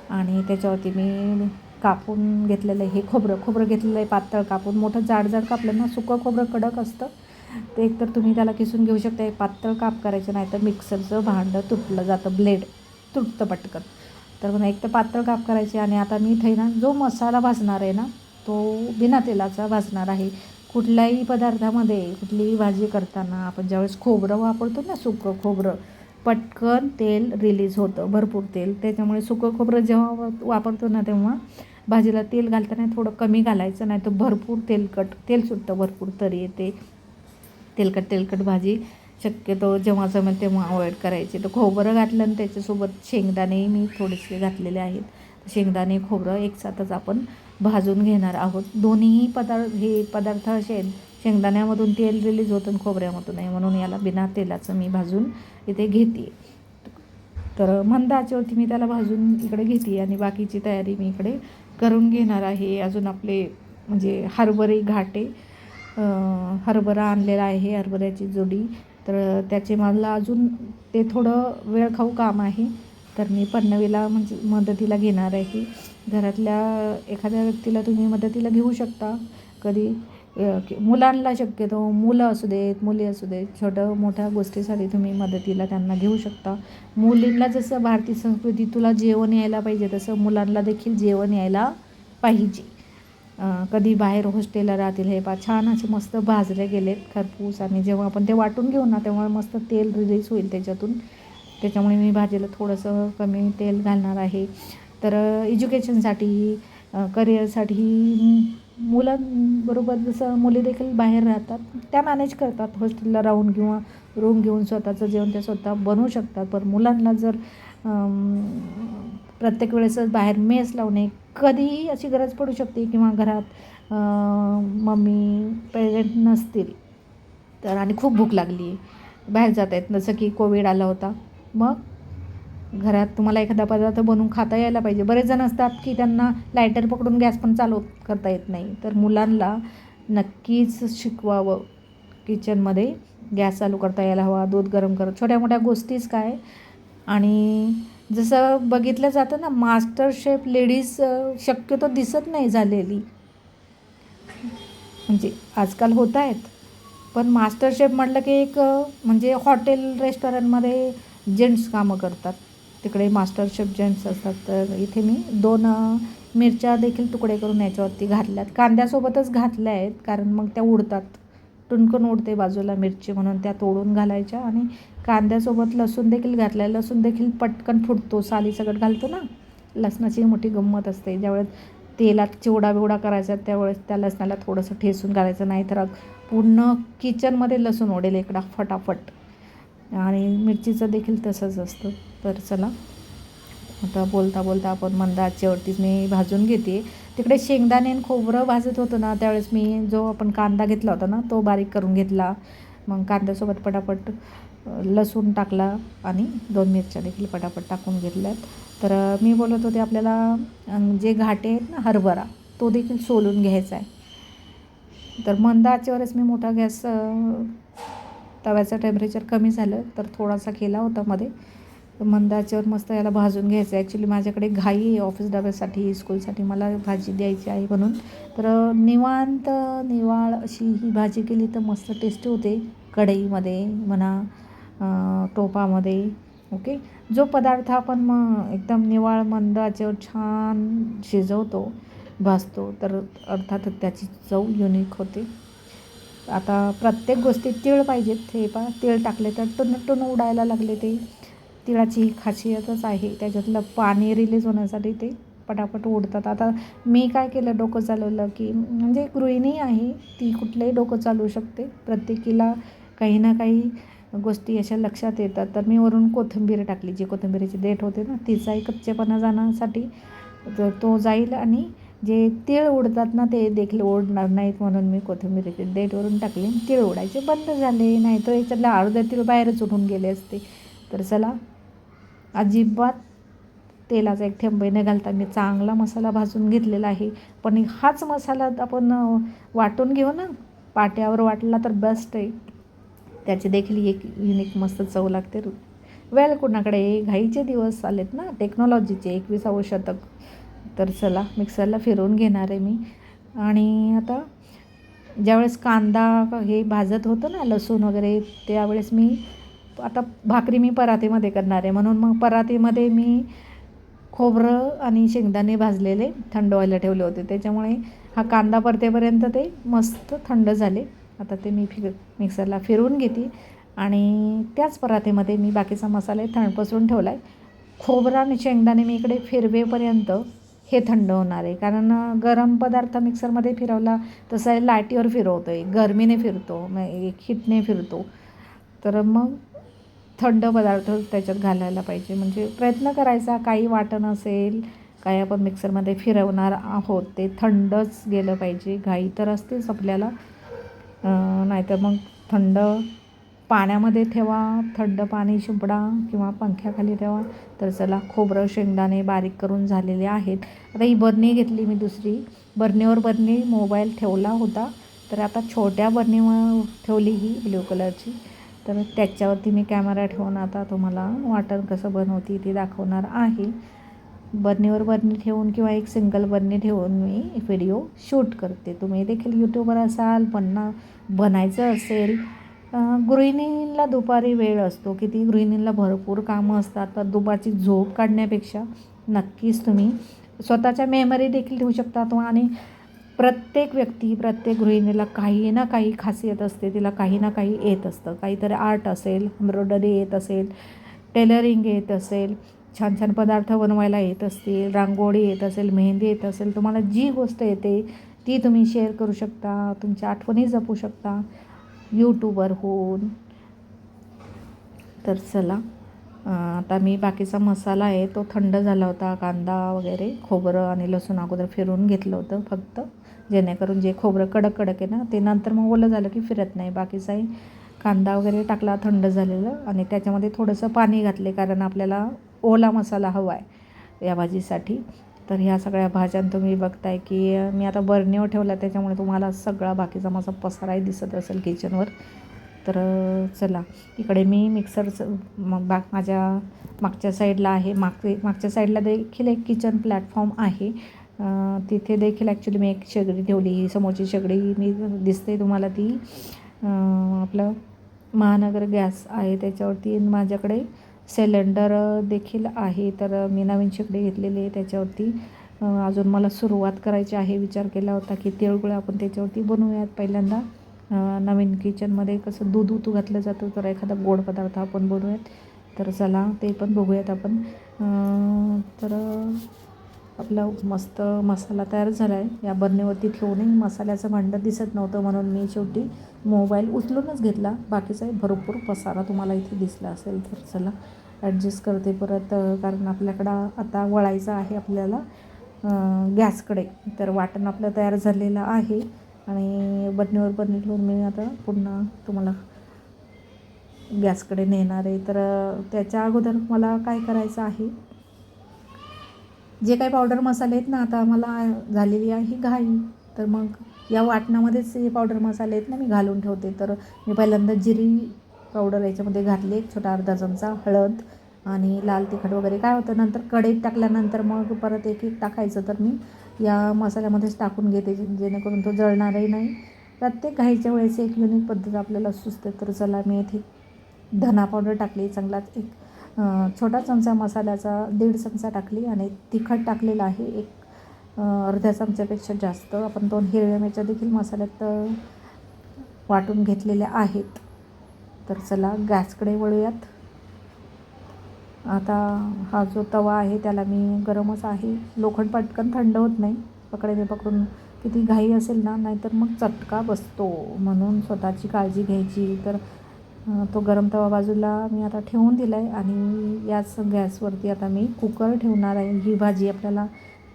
आणि त्याच्यावरती मी कापून घेतलेलं हे खोबरं घेतलेलं आहे पातळ कापून. मोठं जाड कापलं ना सुकं खोबरं कडक असतं, ते एकतर तुम्ही त्याला किसून घेऊ शकता. पातळ काप करायचं, नाही तर मिक्सरचं भांडं तुटलं जातं, ब्लेड तुटतं पटकन. तर मग एक तर पातळ काप करायचे. आणि आता मी इथे ना जो मसाला भाजणार आहे ना तो बिना तेलाचा भाजणार आहे. कुठल्याही पदार्थामध्ये कुठलीही भाजी करताना आपण ज्यावेळेस खोबरं वापरतो ना, सुकं खोबरं, पटकन तेल रिलीज होतं, भरपूर तेल. त्याच्यामुळे सुकं खोबरं जेव्हा वापरतो ना, तेव्हा भाजीला तेल घालताना थोडं कमी घालायचं, नाही तर भरपूर तेल सुटतं, भरपूर तरी येते. तेलकट भाजी शक्यतो जेव्हा जमेल तेव्हा अवॉइड करायची. तर खोबरं घातलं आणि त्याच्यासोबत शेंगदाणे मी थोडेसे घातलेले आहेत. शेंगदाणे खोबरं एकसाथच आपण भाजून घेणार आहोत. दोन्हीही पदार्थ असे आहेत, शेंगदाण्यामधून तेल रिलीज होतं आणि खोबऱ्यामधून नाही, म्हणून याला बिना तेलाचं मी भाजून इथे घेते. तर मंद आचेवरती मी त्याला भाजून इकडे घेते आणि बाकीची तयारी मी इकडे करून घेणार आहे. अजून आपले म्हणजे हरभरे घाटे, हरभरा आणलेला आहे, हरभऱ्याची जोडी. तर त्याचे मला अजून ते थोडं वेळ खाऊ काम आहे. तर मी पन्नवीला म्हणजे मदतीला घेणार आहे. घरातल्या एखाद्या व्यक्तीला तुम्ही मदतीला घेऊ शकता. कधी मुलांना शक्यतो, मुलं असू देत, मुली असू देत, छोट्या मोठ्या गोष्टीसाठी तुम्ही मदतीला त्यांना घेऊ शकता. मुलींना जसं भारतीय संस्कृती तुला जेवण यायला पाहिजे, तसं मुलांना देखील जेवण यायला पाहिजे. कधी बाहेर हॉस्टेलला राहतील, हे छान असे मस्त भाजले गेलेत खरपूस, आणि जेव्हा आपण ते वाटून घेऊ ना, तेव्हा मस्त तेल रिलीज होईल त्याच्यातून. त्याच्यामुळे मी भाजीला थोडंसं कमी तेल घालणार आहे. तर एज्युकेशनसाठी, करिअरसाठी मुलांबरोबर जसं मुली देखील बाहेर राहतात, त्या मॅनेज करतात हॉस्टेलला राहून किंवा रूम घेऊन स्वतःचं जेवण त्या स्वतः बनवू शकतात. पण मुलांना जर प्रत्येक वेळेसच बाहेर मेस लावणे, कधीही अशी गरज पडू शकते किंवा घरात मम्मी प्रेझेंट नसतील तर आणि खूप भूक लागली, बाहेर जात आहेत, जसं की कोविड आला होता, मग घरात तुम्हाला एखादा पदार्थ बनवून खाता यायला पाहिजे. बरेच जण असतात की त्यांना लायटर पकडून गॅस पण चालू करता येत नाही. तर मुलांना नक्कीच शिकवावं, किचनमध्ये गॅस चालू करता यायला हवा, दूध गरम करत, छोट्या मोठ्या गोष्टीच काय. आणि जसं बघितलं जातं ना, मास्टर शेफ लेडीज शक्यतो दिसत नाही झालेली, म्हणजे आजकाल होत आहेत. पण मास्टर शेफ म्हटलं की एक म्हणजे हॉटेल रेस्टॉरंटमध्ये जेंट्स कामं करतात, तिकडे मास्टर शेफ जेंट्स असतात. तर इथे मी 2 मिरच्या देखील तुकडे करून याच्यावरती घातल्यात, कांद्यासोबतच घातल्या आहेत, कारण मग त्या उडतात, टुणकन उडते बाजूला मिरची, म्हणून त्या तोडून घालायच्या. आणि कांद्यासोबत लसूण देखील घातला, लसूण देखील पटकन फुटतो, सालीसकट घालतो ना, लसणाची मोठी गंमत असते. ज्यावेळेस तेलात चिवडा बिवडा करायचा त्यावेळेस त्या लसणाला थोडंसं ठेचून घालायचं, नाही तर पूर्ण किचनमध्ये लसूण ओढेल इकडं फटाफट. आणि मिरचीचं देखील तसंच असतं. तर चला, आता बोलता बोलता आपण मंद आचेवरतीच मी भाजून घेते. तिकडे शेंगदाणे आणि खोबरं भाजत होतं ना, त्यावेळेस मी जो आपण कांदा घेतला होता ना, तो बारीक करून घेतला. मग कांद्यासोबत पटापट लसूण टाकला आणि 2 मिरच्या देखील पटापट टाकून घेतल्यात. तर मी बोलत होते आपल्याला जे घाटे आहेत ना, हरभरा, तो देखील सोलून घ्यायचा आहे. तर मंद आचेवरच मी मोठा गॅस, तव्याचं टेम्परेचर कमी झालं तर थोडासा केला होता मध्ये. मंद आचेवर मस्त याला भाजून घ्यायचं. ॲक्च्युली माझ्याकडे घाई आहे ऑफिस डब्यासाठी, स्कूलसाठी मला भाजी द्यायची आहे म्हणून. तर निवांत निवाळ अशी ही भाजी केली तर मस्त टेस्टी होते, कढईमध्ये म्हणा, टोपामध्ये. ओके, जो पदार्थ आपण मग एकदम निवाळ मंद आचेवर छान शिजवतो, भाजतो, तर अर्थातच त्याची चव युनिक होते. आता प्रत्येक गोष्टीत तीळ पाहिजेत. हे पहा, तीळ टाकले तर टुन उडायला लागले. ते तिळाची ही खासियतच आहे, त्याच्यातलं पाणी रिलीज होण्यासाठी ते पटापट उडतात. आता मी काय केलं, डोकं चालवलं की, म्हणजे गृहिणी आहे ती कुठलंही डोकं चालवू शकते, प्रत्येकीला काही ना काही गोष्टी अशा लक्षात येतात. तर मी वरून कोथिंबीर टाकली, जी कोथिंबीरीची देठ होते ना, तिचाही कच्चेपणा जाण्यासाठी तो जाईल, आणि जे तीळ उडतात ना, ते देखील ओढणार नाहीत, म्हणून मी कोथिंबीरीची देठवरून टाकली. तीळ उडायचे बंद झाले, नाहीतर याच्यातले अर्धे तीळ बाहेरच उठून गेले असते. तर चला, अजिबात तेलाचा एक थेंबही न घालता मी चांगला मसाला भाजून घेतलेला आहे. पण हाच मसाला आपण वाटून घेऊ ना, पाट्यावर वाटला तर बेस्ट आहे, त्याची देखील एक युनिक मस्त चव लागते. वेळ कुणाकडे, घाईचे दिवस आलेत ना, टेक्नॉलॉजीचे 21वे शतक. तर चला, मिक्सरला फिरवून घेणार आहे मी. आणि आता ज्यावेळेस कांदा हे भाजत होतं ना, लसूण वगैरे, त्यावेळेस मी आता भाकरी मी परातीमध्ये करणार आहे, म्हणून मग परातीमध्ये मी खोबरं आणि शेंगदाणे भाजलेले थंड व्हायला ठेवले होते, त्याच्यामुळे हा कांदा परतेपर्यंत ते मस्त थंड झाले. आता ते मी मिक्सरला फिरवून घेते आणि त्याच परातीमध्ये मी बाकीचा मसाला थंड पसरून ठेवला आहे. खोबरं आणि शेंगदाणे मी इकडे फिरवेपर्यंत हे थंड होणार आहे, कारण गरम पदार्थ मिक्सरमध्ये फिरवला तसा लाटीवर फिरवतो आहे, गरमीने फिरतो, हिटने फिरतो. तर मग थंड पदार्थ त्याच्यात घालायला पाहिजे, म्हणजे प्रयत्न करायचा. काही वाटण असेल, काही आपण मिक्सरमध्ये फिरवणार आहोत ते थंडच गेलं पाहिजे. घाई तर असतेच आपल्याला, नाहीतर मग थंड पाण्यामध्ये ठेवा, थंड पाणी शिंपडा किंवा पंख्याखाली ठेवा. तर चला, खोबरं शेंगदाणे बारीक करून झालेले आहेत. आता ही बरणी घेतली मी, दुसरी बरणीवर मोबाईल ठेवला होता, तर आता छोट्या बरणीवर ठेवली ही ब्ल्यू कलरची. तर त्याच्यावरती मी कॅमेरा ठेवून आता तुम्हाला वाटण कसं बनवते ते दाखवणार आहे. बरणीवर बरणी ठेवून किंवा एक सिंगल बरणी ठेवून मी व्हिडिओ शूट करते. तुम्ही देखील यूट्यूबर असाल, बनायचं असेल, गृहिणींना दुपारी वेळ असतो, किती गृहिणींना भरपूर कामं असतात, तर दुपारची झोप काढण्यापेक्षा नक्कीच तुम्ही स्वतःच्या मेमरी देखील ठेवू शकता. आणि प्रत्येक व्यक्ती, प्रत्येक गृहिणीला काही ना काही खासियत असते, तिला काही ना काही येत असतं. काहीतरी आर्ट असेल, एम्ब्रॉयडरी येत असेल, टेलरिंग येत असेल, छान छान पदार्थ बनवायला येत असतील, रांगोळी येत असेल, मेहंदी येत असेल, तुम्हाला जी गोष्ट येते ती तुम्ही शेअर करू शकता, तुमच्या आठवणी जपू शकता यूट्यूबर होऊन. तर चला, आता मी बाकीचा मसाला आहे तो थंड झाला होता. कांदा वगैरे, खोबरं आणि लसूण अगोदर फिरवून घेतलं होतं फक्त, जेणेकरून जे खोबरं कडक आहे ना, ते नंतर मग ओलं झालं की फिरत नाही. बाकीचाही कांदा वगैरे टाकला थंड झालेलं, आणि त्याच्यामध्ये थोडंसं पाणी घातले, कारण आपल्याला ओला मसाला हवा आहे या भाजीसाठी. तर ह्या सगळ्या भाज्या तुम्ही बघताय की मी आता बरणीवर ठेवला, त्याच्यामुळे तुम्हाला सगळा बाकीचा माझा पसाराही दिसत असेल किचनवर. तर चला, इकडे मी मिक्सरचं माझ्या मागच्या साईडला आहे, मागच्या साईडला देखील एक किचन प्लॅटफॉर्म आहे. तिथे देखील ॲक्च्युली मी एक शेगडी ठेवली. समोरची शेगडी मी दिसते तुम्हाला, ती आपलं महानगर गॅस आहे, त्याच्यावरती माझ्याकडे सिलेंडर देखील आहे. तर मी नवीन शेगडी घेतलेली आहे, त्याच्यावरती अजून मला सुरुवात करायची आहे. विचार केला होता की तिळगुळ आपण त्याच्यावरती बनवूयात पहिल्यांदा. नवीन किचनमध्ये कसं दूध उतू घातलं जातं, तर एखादा गोड पदार्थ आपण बनवूयात. तर चला, ते पण बघूयात आपण. तर आपला मस्त मसाला तयार झाला आहे. या बरणीवरती ठेवूनही मसाल्याचं भांडं दिसत नव्हतं, म्हणून मी शेवटी मोबाईल उचलूनच घेतला. बाकीचाही भरपूर पसारा तुम्हाला इथे दिसला असेल. तर चला, ॲडजस्ट करते परत, कारण आपल्याकडं आता वळायचं आहे आपल्याला गॅसकडे. तर वाटण आपलं तयार झालेलं आहे आणि बरणीवर ठेवून मी आता पुन्हा तुम्हाला गॅसकडे नेणार आहे. तर त्याच्या अगोदर मला काय करायचं आहे, जे काही पावडर मसाले आहेत ना, आता मला झालेली आहे घाई, तर मग या वाटणामध्येच हे पावडर मसाले आहेत ना मी घालून ठेवते. तर मी पहिल्यांदा जिरी पावडर याच्यामध्ये घातली, एक छोटा अर्धा चमचा हळद आणि लाल तिखट वगैरे. काय होतं, नंतर कढईत टाकल्यानंतर मग परत एक टाकायचं, तर मी या मसाल्यामध्येच टाकून घेते, जेणेकरून तो जळणारही नाही. प्रत्येक घाईच्या वेळेस एक युनिक पद्धत आपल्याला सुचते. तर चला, मी इथे धना पावडर टाकली चांगलाच, एक छोटा चमचा मसाल्याचा 1.5 चमचा टाकली, आणि तिखट टाकलेलं आहे एक अर्ध्या चमच्यापेक्षा जास्त. आपण 2 हिरव्या मिरच्या देखील मसाल्यात वाटून घेतलेल्या आहेत. तर चला, गॅसकडे वळूयात. आता हा जो तवा आहे त्याला मी गरमच आहे, लोखंड पटकन थंड होत नाही. पकडून किती घाई असेल ना, नाहीतर मग चटका बसतो, म्हणून स्वतःची काळजी घ्यायची. तर तो गरम तवा बाजूला मी आता ठेवून दिला आहे, आणि याच गॅसवरती आता मी कुकर ठेवणार आहे. ही भाजी आपल्याला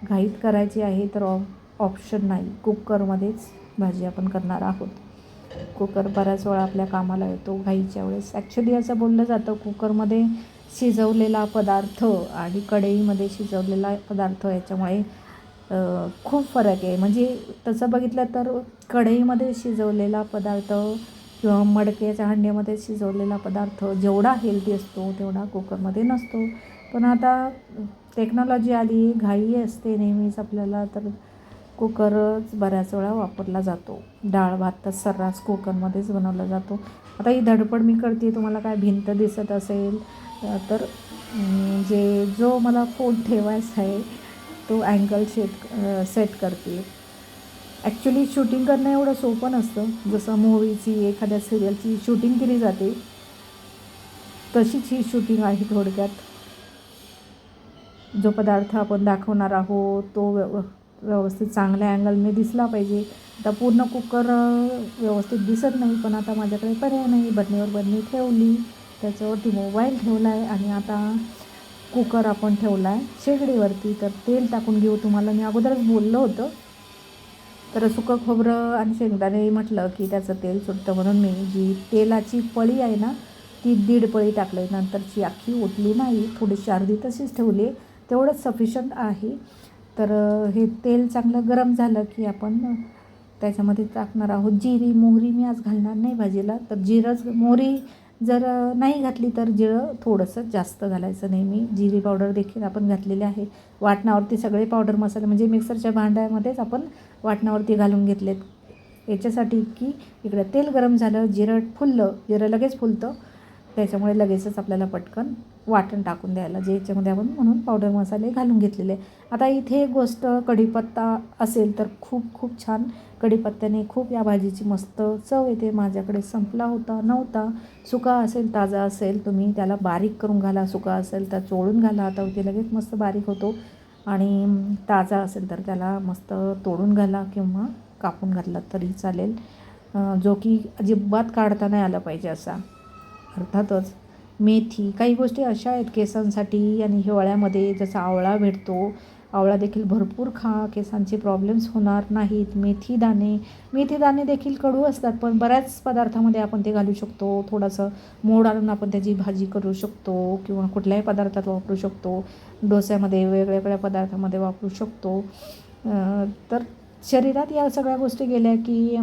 घाईत करायची आहे, तर ऑप्शन नाही, कुकरमध्येच भाजी आपण करणार आहोत. कुकर बऱ्याच वेळा आपल्या कामाला येतो घाईच्या वेळेस. ॲक्च्युली असं बोललं जातं, कुकरमध्ये शिजवलेला पदार्थ आणि कढईमध्ये शिजवलेला पदार्थ याच्यामुळे खूप फरक आहे. म्हणजे तसं बघितलं तर कढईमध्ये शिजवलेला पदार्थ किंवा मडक्याच्या हांड्यामध्ये शिजवलेला पदार्थ जेवढा हेल्दी असतो तेवढा कुकरमध्ये नसतो. पण आता टेक्नॉलॉजी आली, घाई असते नेहमीच आपल्याला, तर कुकरच बऱ्याच वेळा वापरला जातो. डाळ भात तर सर्रास कुकरमध्येच बनवला जातो. आता ही धडपड मी करते, तुम्हाला काय भिंत दिसत असेल तर जो मला फोन ठेवायचा आहे तो अँगल सेट करते. ॲक्च्युली शूटिंग करणं एवढं सोपं नसतं. जसं मूव्हीची एखाद्या सिरियलची शूटिंग केली जाते तशीच ही शूटिंग आहे थोडक्यात. जो पदार्थ आपण दाखवणार आहोत तो व्यवस्थित चांगल्या अँगलने दिसला पाहिजे. आता पूर्ण कुकर व्यवस्थित दिसत नाही, पण आता माझ्याकडे पर्याय नाही. बटणीवर बटणी ठेवली, त्याच्यावरती मोबाईल ठेवला आहे आणि आता कुकर आपण ठेवला आहे शेगडीवरती. तर तेल टाकून घेऊ. तुम्हाला मी अगोदरच बोललं होतं. तर सुकं खोबरं आणि शेंगदाणे म्हटलं की त्याचं तेल सुटतं, म्हणून मी जी तेलाची पळी आहे ना ती 1.5 पळी टाकली. नंतरची अख्खी ओतली नाही, थोडीशी अर्धी तशीच ठेवली. तेवढंच सफिशंट आहे. तर हे तेल चांगलं गरम झालं की आपण त्याच्यामध्ये टाकणार आहोत जिरी. मोहरी मी आज घालणार नाही भाजीला. तर मोहरी जर नाही घातली तर जिरं थोडंसं जास्त घालायचं नेहमी. जिरी पावडर देखील आपण घातलेली आहे. वाटणावरती सगळे पावडर मसाले म्हणजे मिक्सरच्या भांड्यामध्येच आपण वाटणावरती घालून घेतलेत याच्यासाठी की इकडे तेल गरम झालं, जिरं लगेच फुलतं, त्याच्यामुळे लगेचच आपल्याला पटकन वाटण टाकून द्यायला जे याच्यामध्ये आपण म्हणून पावडर मसाले घालून घेतलेले. आता इथे एक गोष्ट, कढीपत्ता असेल तर खूप खूप छान. कढीपत्त्याने खूप या भाजीची मस्त चव येते. माझ्याकडे संपला होता, नव्हता. सुका असेल, ताजा असेल, तुम्ही त्याला बारीक करून घाला. सुका असेल तर चोळून घाला, आता ते लगेच मस्त बारीक होतो. आणि ताजा असेल तर त्याला मस्त तोडून घाला किंवा कापून घातला तरी चालेल. जो की अजिबात काढता नाही आला पाहिजे असा. अर्थातच मेथी, काही गोष्टी अशा आहेत केसांसाठी आणि हिवाळ्यामध्ये जसा आवळा भेटतो, आवळा देखील भरपूर खा, केसांचे प्रॉब्लेम्स होणार नाहीत. मेथी दाणे देखील कडू असतात, पण बऱ्याच पदार्थामध्ये आपण ते घालू शकतो. थोडंसं मोड आणून आपण त्याची भाजी करू शकतो किंवा कुठल्याही पदार्थात वापरू शकतो. डोस्यामध्ये, वेगवेगळ्या पदार्थामध्ये वापरू शकतो. तर शरीरात या सगळ्या गोष्टी गेल्या की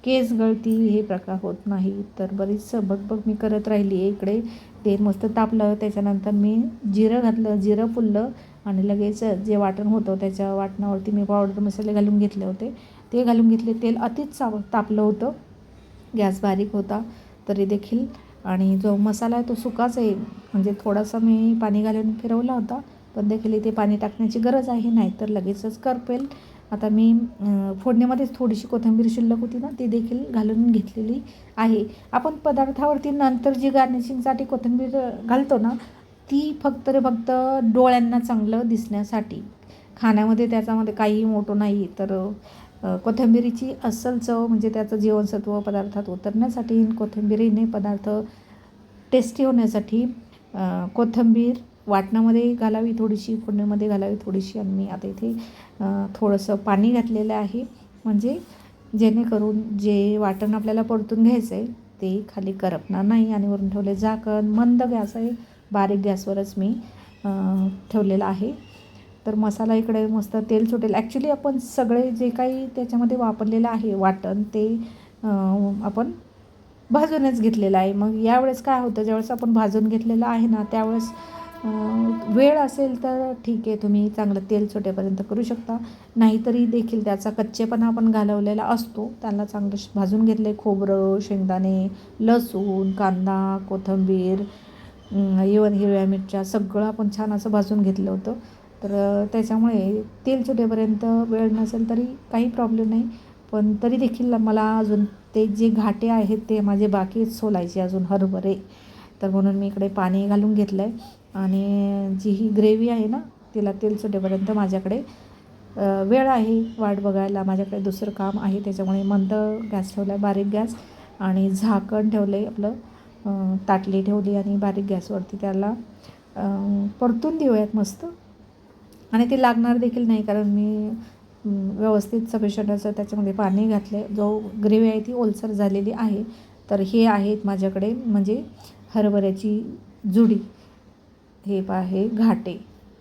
केस गळती हे प्रकार होत नाही. तर बरीचसं बघ मी करत राहिली आहे. इकडे तेल मस्त तापलं, त्याच्यानंतर मी जिरं घातलं, जिरं फुललं आणि लगेच जे वाटण होतं त्याच्या वाटणावरती मी पावडर मसाले घालून घेतले होते, ते घालून घेतले. तेल अतिच तापलं होतं, गॅस बारीक होता तरी देखील. आणि जो मसाला आहे तो सुकाच आहे, म्हणजे थोडासा मी पाणी घालून फिरवला होता, पण देखील इथे पाणी टाकण्याची गरज आहे, नाही तर लगेचच करपेल. आता मी फोडणीमध्येच थोडीशी कोथिंबीर शिल्लक होती ना ती देखील घालून घेतलेली आहे. आपण पदार्थावरती नंतर जी गार्निशिंगसाठी कोथिंबीर घालतो ना ती फक्त डोळ्यांना चांगलं दिसण्यासाठी. खाण्यामध्ये त्याच्यामध्ये काहीही मोठं नाही. तर कोथिंबिरीची अस्सल चव म्हणजे त्याचं जीवनसत्व पदार्थात उतरण्यासाठी, कोथिंबिरीने पदार्थ टेस्टी होण्यासाठी कोथिंबीर वाटणामध्ये घालावी थोडीशी, फोडणीमध्ये घालावी थोडीशी. आणि मी आता इथे थोडंसं पाणी घातलेलं आहे, म्हणजे जेणेकरून जे वाटण आपल्याला परतून घ्यायचं आहे ते खाली करपणार नाही. आणि वरून ठेवले झाकण. मंद गॅस आहे, बारीक गॅसवरच मी ठेवलेला आहे. तर मसाला इकडे मस्त तेल सुटेल. ॲक्च्युली आपण सगळे जे काही त्याच्यामध्ये वापरलेलं आहे वाटण ते आपण भाजूनच घेतलेलं आहे. मग यावेळेस काय होतं, ज्यावेळेस आपण भाजून घेतलेलं आहे ना त्यावेळेस वेळ असेल तर ठीक आहे, तुम्ही चांगलं तेल सुटेपर्यंत करू शकता. नाहीतरी देखील त्याचा कच्चेपणा आपण घालवलेला असतो, त्याला चांगलं भाजून घेतले. खोबरं, शेंगदाणे, लसूण, कांदा, कोथिंबीर, इवन हिरव्या मिरच्या सगळं आपण छान असं भाजून घेतलं होतं. तर त्याच्यामुळे तेल सुटेपर्यंत वेळ नसेल तरी काही प्रॉब्लेम नाही. पण तरी देखील मला अजून ते जे घाटे आहेत ते माझे बाकी सोलायचे अजून हरभरे. तर म्हणून मी इकडे पाणी घालून घेतलं आहे. आणि जी ही ग्रेव्ही आहे ना तिला तेल सुटेपर्यंत माझ्याकडे वेळ आहे वाट बघायला. माझ्याकडे दुसरं काम आहे, त्याच्यामुळे मंद गॅस ठेवला आहे, बारीक गॅस. आणि झाकण ठेवलं आहे आपलं, ताटली ठेवली आणि बारीक गॅसवरती त्याला परतून देऊयात मस्त. आणि ते लागणार देखील नाही, कारण मी व्यवस्थित सफिशियंट असं त्याच्यामध्ये पाणी घातले. जो ग्रेव्ही आहे ती ओलसर झालेली आहे. तर हे आहेत माझ्याकडे म्हणजे हरभऱ्याची जुडी, हे आहे घाटे.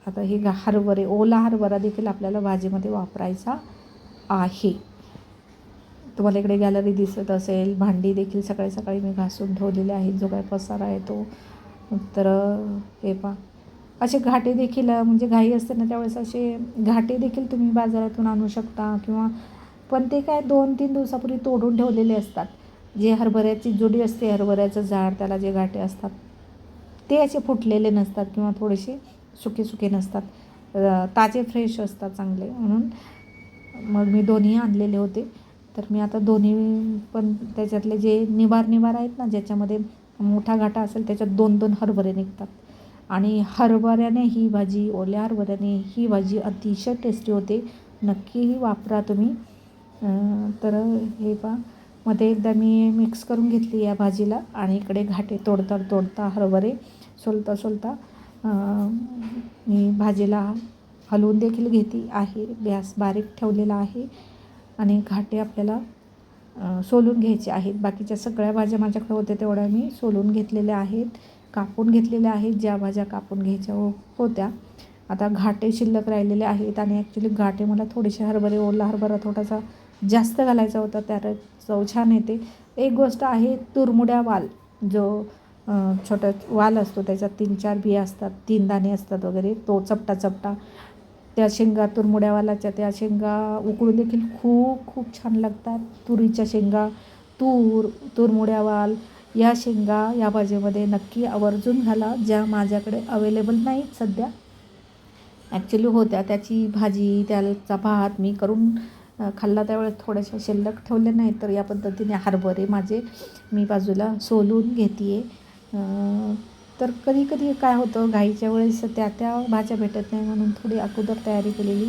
आता हे हरभरे, ओला हरभरा देखील आपल्याला भाजीमध्ये वापरायचा आहे. तुम्हाला इकडे गॅलरी दिसत असेल. भांडी देखील सकाळी सकाळी मी घासून ठेवलेले आहेत, जो काय पसारा आहे तो. तर हे असे घाटे देखील म्हणजे घाई असते ना त्यावेळेस असे घाटे देखील तुम्ही बाजारातून आणू शकता किंवा पण ते काय 2-3 दिवसापूर्वी तोडून ठेवलेले असतात. जे हरभऱ्याची जुडी असते, हरभऱ्याचं झाड, त्याला जे घाटे असतात ते असे फुटलेले नसतात किंवा थोडेसे सुके सुके नसतात, ताजे फ्रेश असतात चांगले. म्हणून मग मी दोन्ही आणलेले होते. तर मी आता दोन्ही पण त्याच्यातले जे निबार आहेत ना, ज्याच्यामध्ये मोठा घाटा असेल त्याच्यात 2-2 हरभरे निघतात. आणि हरभऱ्याने ही भाजी, ओल्या हरभऱ्याने ही भाजी अतिशय टेस्टी होते. नक्कीही वापरा तुम्ही. तर हे पहा, मध्ये एकदा मी मिक्स करून घेतली या भाजीला आणि इकडे घाटे तोडता हरभरे सोलता मी भाजीला हलवून देखील घेते आहे. गॅस बारीक ठेवलेला आहे आणि घाटे आपल्याला सोलून घ्यायचे आहेत. बाकीच्या सगळ्या भाज्या माझ्याकडे होत्या तेवढ्या मी सोलून घेतलेल्या आहेत, कापून घेतलेल्या आहेत, ज्या भाज्या कापून घ्यायच्या होत्या. आता घाटे शिल्लक राहिलेले आहेत आणि ॲक्च्युली घाटे मला थोडेसे हरभरे, ओला हरभरा थोडासा जास्त घालायचा होता, त्याला चव छान येते. एक गोष्ट आहे, तुरमुड्या वाल, जो छोटा वाल असतो त्याच्यात 3-4 बिया असतात, 3 दाणे असतात वगैरे, तो चपटा त्या शेंगा, तुरमुड्या वालाच्या त्या शेंगा उकळून देखील खूप खूप छान लागतात. तुरीच्या शेंगा, तुरमुड्या वाल या शेंगा या भाजीमध्ये नक्की आवर्जून घाला, ज्या माझ्याकडे अवेलेबल नाहीत सध्या. ॲक्च्युली होत्या, त्याची भाजी, त्याचा भात मी करून खाल्ला, त्यावेळेस थोड्याशा शिल्लक ठेवल्या नाही. तर या पद्धतीने हरभरे माझे मी बाजूला सोलून घेते आहे. तर कधी काय होतं, घाईच्या वेळेस त्या भाज्या भेटत नाही, म्हणून थोडी अगोदर तयारी केलेली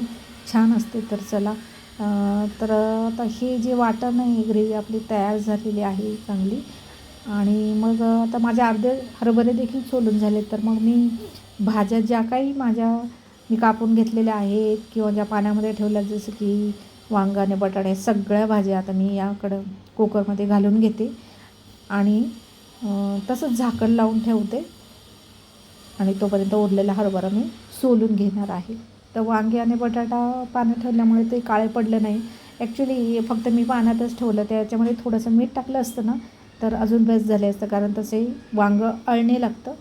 छान असते. तर चला, तर आता हे जे वाटण आहे, ग्रेव्ही आपली तयार झालेली आहे चांगली. आणि मग आता माझे अर्धे हरभरे देखील सोलून झाले. तर मग मी भाज्या ज्या काही मी कापून घेतलेल्या आहेत किंवा ज्या पाण्यामध्ये ठेवल्या, जसं की वांगाने बटाटे, सगळ्या भाज्या आता मी याकडं कुकरमध्ये घालून घेते आणि तसंच झाकण लावून ठेवते आणि तोपर्यंत उरलेला हरभरा मी सोलून घेणार आहे. तर वांगे आणि बटाटा पाण्यात ठेवल्यामुळे ते काळे पडले नाही. ॲक्च्युली फक्त मी पाण्यातच ठेवलं, त्याच्यामध्ये थोडंसं मीठ टाकलं असतं ना तर अजून बेस्ट झाले असतं, कारण तसे वांगं अळणे लागतं.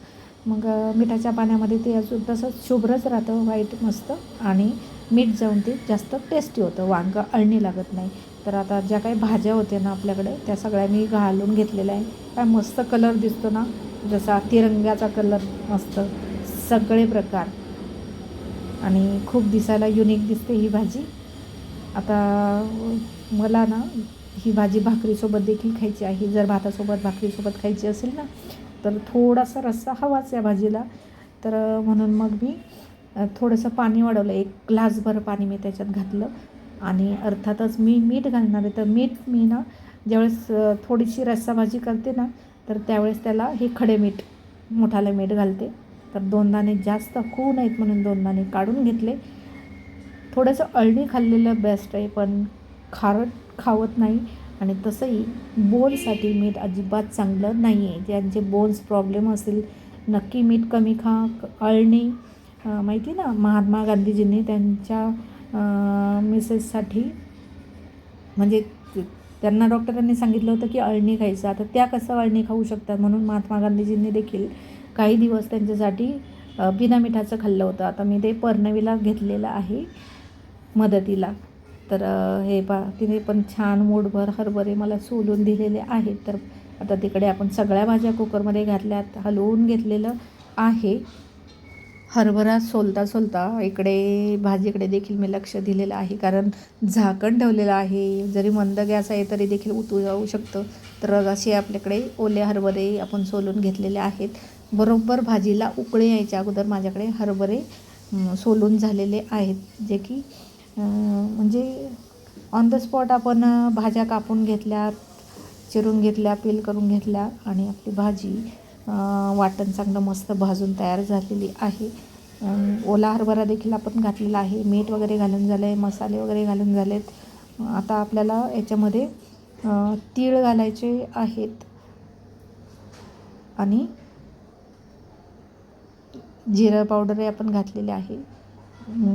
मग मिठाच्या पाण्यामध्ये ते अजून तसंच शुभ्रच राहतं, व्हाईट मस्त, आणि मीठ जाऊन ते जास्त टेस्टी होतं, वांगं अळणी लागत नाही. तर आता ज्या काही भाज्या होत्या ना आपल्याकडे, त्या सगळ्या मी घालून घेतलेल्या आहे. काय मस्त कलर दिसतो ना, जसा तिरंग्याचा कलर, मस्त सगळे प्रकार, आणि खूप दिसायला युनिक दिसते ही भाजी. आता मला ना ही भाजी भाकरीसोबत देखील खायची आहे. जर भातासोबत, भाकरीसोबत खायची असेल ना तर थोडासा रस्सा हवाच या भाजीला. तर म्हणून मग मी थोडंसं पाणी वाढवलं, 1 ग्लासभर पाणी मी त्याच्यात घातलं. आणि अर्थातच मी मीठ घालणार आहे. तर मीठ मी ना ज्यावेळेस थोडीशी रस्सा भाजी करते ना, तर त्यावेळेस त्याला हे खडे मीठ, मोठाले मीठ घालते. तर 2 दाणे जास्त खूप नाहीत म्हणून 2 दाणे काढून घेतले. थोडंसं अळणी खाल्लेलं बेस्ट आहे, पण खारट खावत नाही. आणि तसंही बोनसाठी मीठ अजिबात चांगलं नाही आहे. ज्यांचे बोन्स प्रॉब्लेम असेल नक्की मीठ कमी खा. अळणी माहिती ना, महात्मा गांधीजींनी त्यांच्या मिसेससाठी, म्हणजे त्यांना डॉक्टरांनी सांगितलं होतं की अळणी खायचं. आता त्या कसं अळणी खाऊ शकतात, म्हणून महात्मा गांधीजींनी देखील काही दिवस त्यांच्यासाठी बिना मिठाचं खाल्लं होतं. आता मी ते पर्नवीला घेतलेलं आहे मदतीला. तर हे तिने पण छान मूठभर हरभरे मला सोलून दिलेले आहेत. तर आता तिकडे आपण सगळ्या भाज्या कुकरमध्ये घातल्यात, हलवून घेतलेलं आहे. हरभरा सोलता इकडे भाजीकडे देखील मी लक्ष दिलेलं आहे, कारण झाकण ठेवलेलं आहे. जरी मंद गॅस आहे तरी देखील उतू जाऊ शकतं. तर असे आपल्याकडे ओले हरभरे आपण सोलून घेतलेले आहेत. बरोबर भाजीला उकळी यायच्या अगोदर माझ्याकडे हरभरे सोलून झालेले आहेत, जे की म्हणजे ऑन द स्पॉट आपण भाज्या कापून घेतल्या, चिरून घेतल्या, पील करून घेतल्या आणि आपली भाजी वाटण चांगलं मस्त भाजून तयार झालेली आहे. ओला हरभरा देखील आपण घातलेला आहे, मीठ वगैरे घालून झालं आहे, मसाले वगैरे घालून झालेत. आता आपल्याला याच्यामध्ये तीळ घालायचे आहेत आणि जिरं पावडरही आपण घातलेले आहे.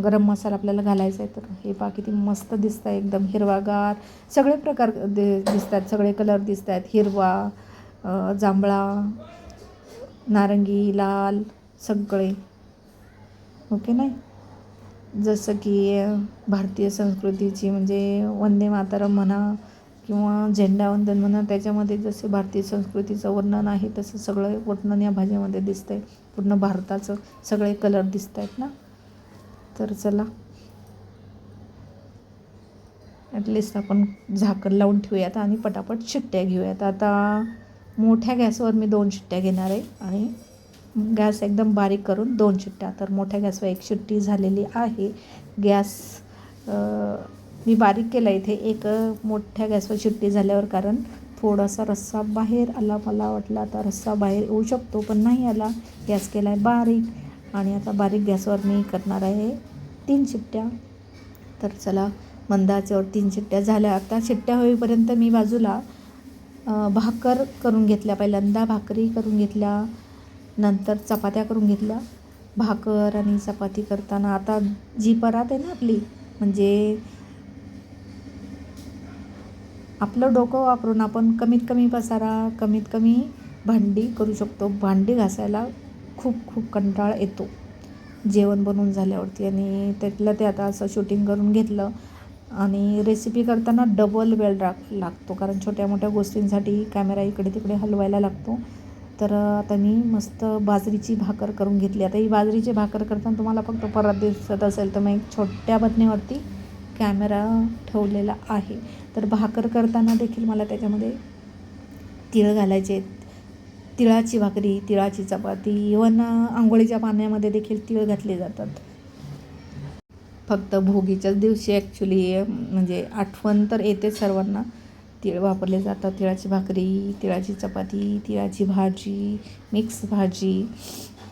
गरम मसाला आपल्याला घालायचा आहे. तर हे पहा किती मस्त दिसतं आहे, एकदम हिरवागार सगळे प्रकार दिसत आहेत, सगळे कलर दिसत आहेत, हिरवा, जांभळा, नारंगी, लाल, सगळे ओके नाही. जसं की भारतीय संस्कृतीची म्हणजे वंदे मातरम म्हणा किंवा झेंडावंदन म्हणा, त्याच्यामध्ये जसे भारतीय संस्कृतीचं वर्णन आहे तसं सगळं वर्णन या भाजीमध्ये दिसतं आहे. पूर्ण भारताचं सगळे कलर दिसत आहेत ना. तर चला ॲटलिस्ट आपण झाकण लावून ठेवूयात आणि पटापट शिट्ट्या घेऊयात. आता मोठ्या गॅसवर मी 2 शिट्ट्या घेणार आहे आणि गॅस एकदम बारीक करून 2 शिट्ट्या. तर मोठ्या गॅसवर 1 शिट्टी झालेली आहे. गॅस मी बारीक केला इथे. एक मोठ्या गॅसवर शिट्टी झाल्यावर, कारण थोडासा रस्सा बाहेर आला. मला वाटलं आता रस्सा बाहेर येऊ शकतो, पण नाही आला. गॅस केला आहे बारीक आणि आता बारीक गॅसवर मी करणार आहे 3 शिट्ट्या. तर चला, मंद आचेवर 3 शिट्ट्या झाल्या. आता शिट्ट्या होईपर्यंत मी बाजूला भाकर करून घेतल्या. पहिल्यांदा भाकरी करून घेतल्या, नंतर चपात्या करून घेतल्या. भाकर आणि चपाती करताना आता जी परात आहे ना आपली, म्हणजे आपलं डोकं वापरून आपण कमीत कमी पसारा, कमीत कमी भांडी करू शकतो. भांडी घासायला खूप खूप कंटाळा येतो जेवण बनवून झाल्यावरती. आणि त्यातलं ते आता असं शूटिंग करून घेतलं. आणि रेसिपी करताना डबल वेळ लागतो, कारण छोट्या मोठ्या गोष्टींसाठी कॅमेरा इकडे तिकडे हलवायला लागतो. तर आता मी मस्त बाजरीची भाकर करून घेतली. आता ही बाजरीची भाकर करताना तुम्हाला फक्त परत दिसत असेल तर मग एक छोट्या बटणीवरती कॅमेरा ठेवलेला आहे. तर भाकर करताना देखील मला त्याच्यामध्ये तीळ घालायचे. तिळाची भाकरी, तिळाची चपाती, इवन आंघोळीच्या पाण्यामध्ये देखील तीळ घातले जातात. फक्त भोगीच्याच दिवशी ॲक्च्युली म्हणजे आठवण तर येते सर्वांना, तीळ वापरले जातात. तिळाची भाकरी, तिळाची चपाती, तिळाची भाजी, मिक्स भाजी.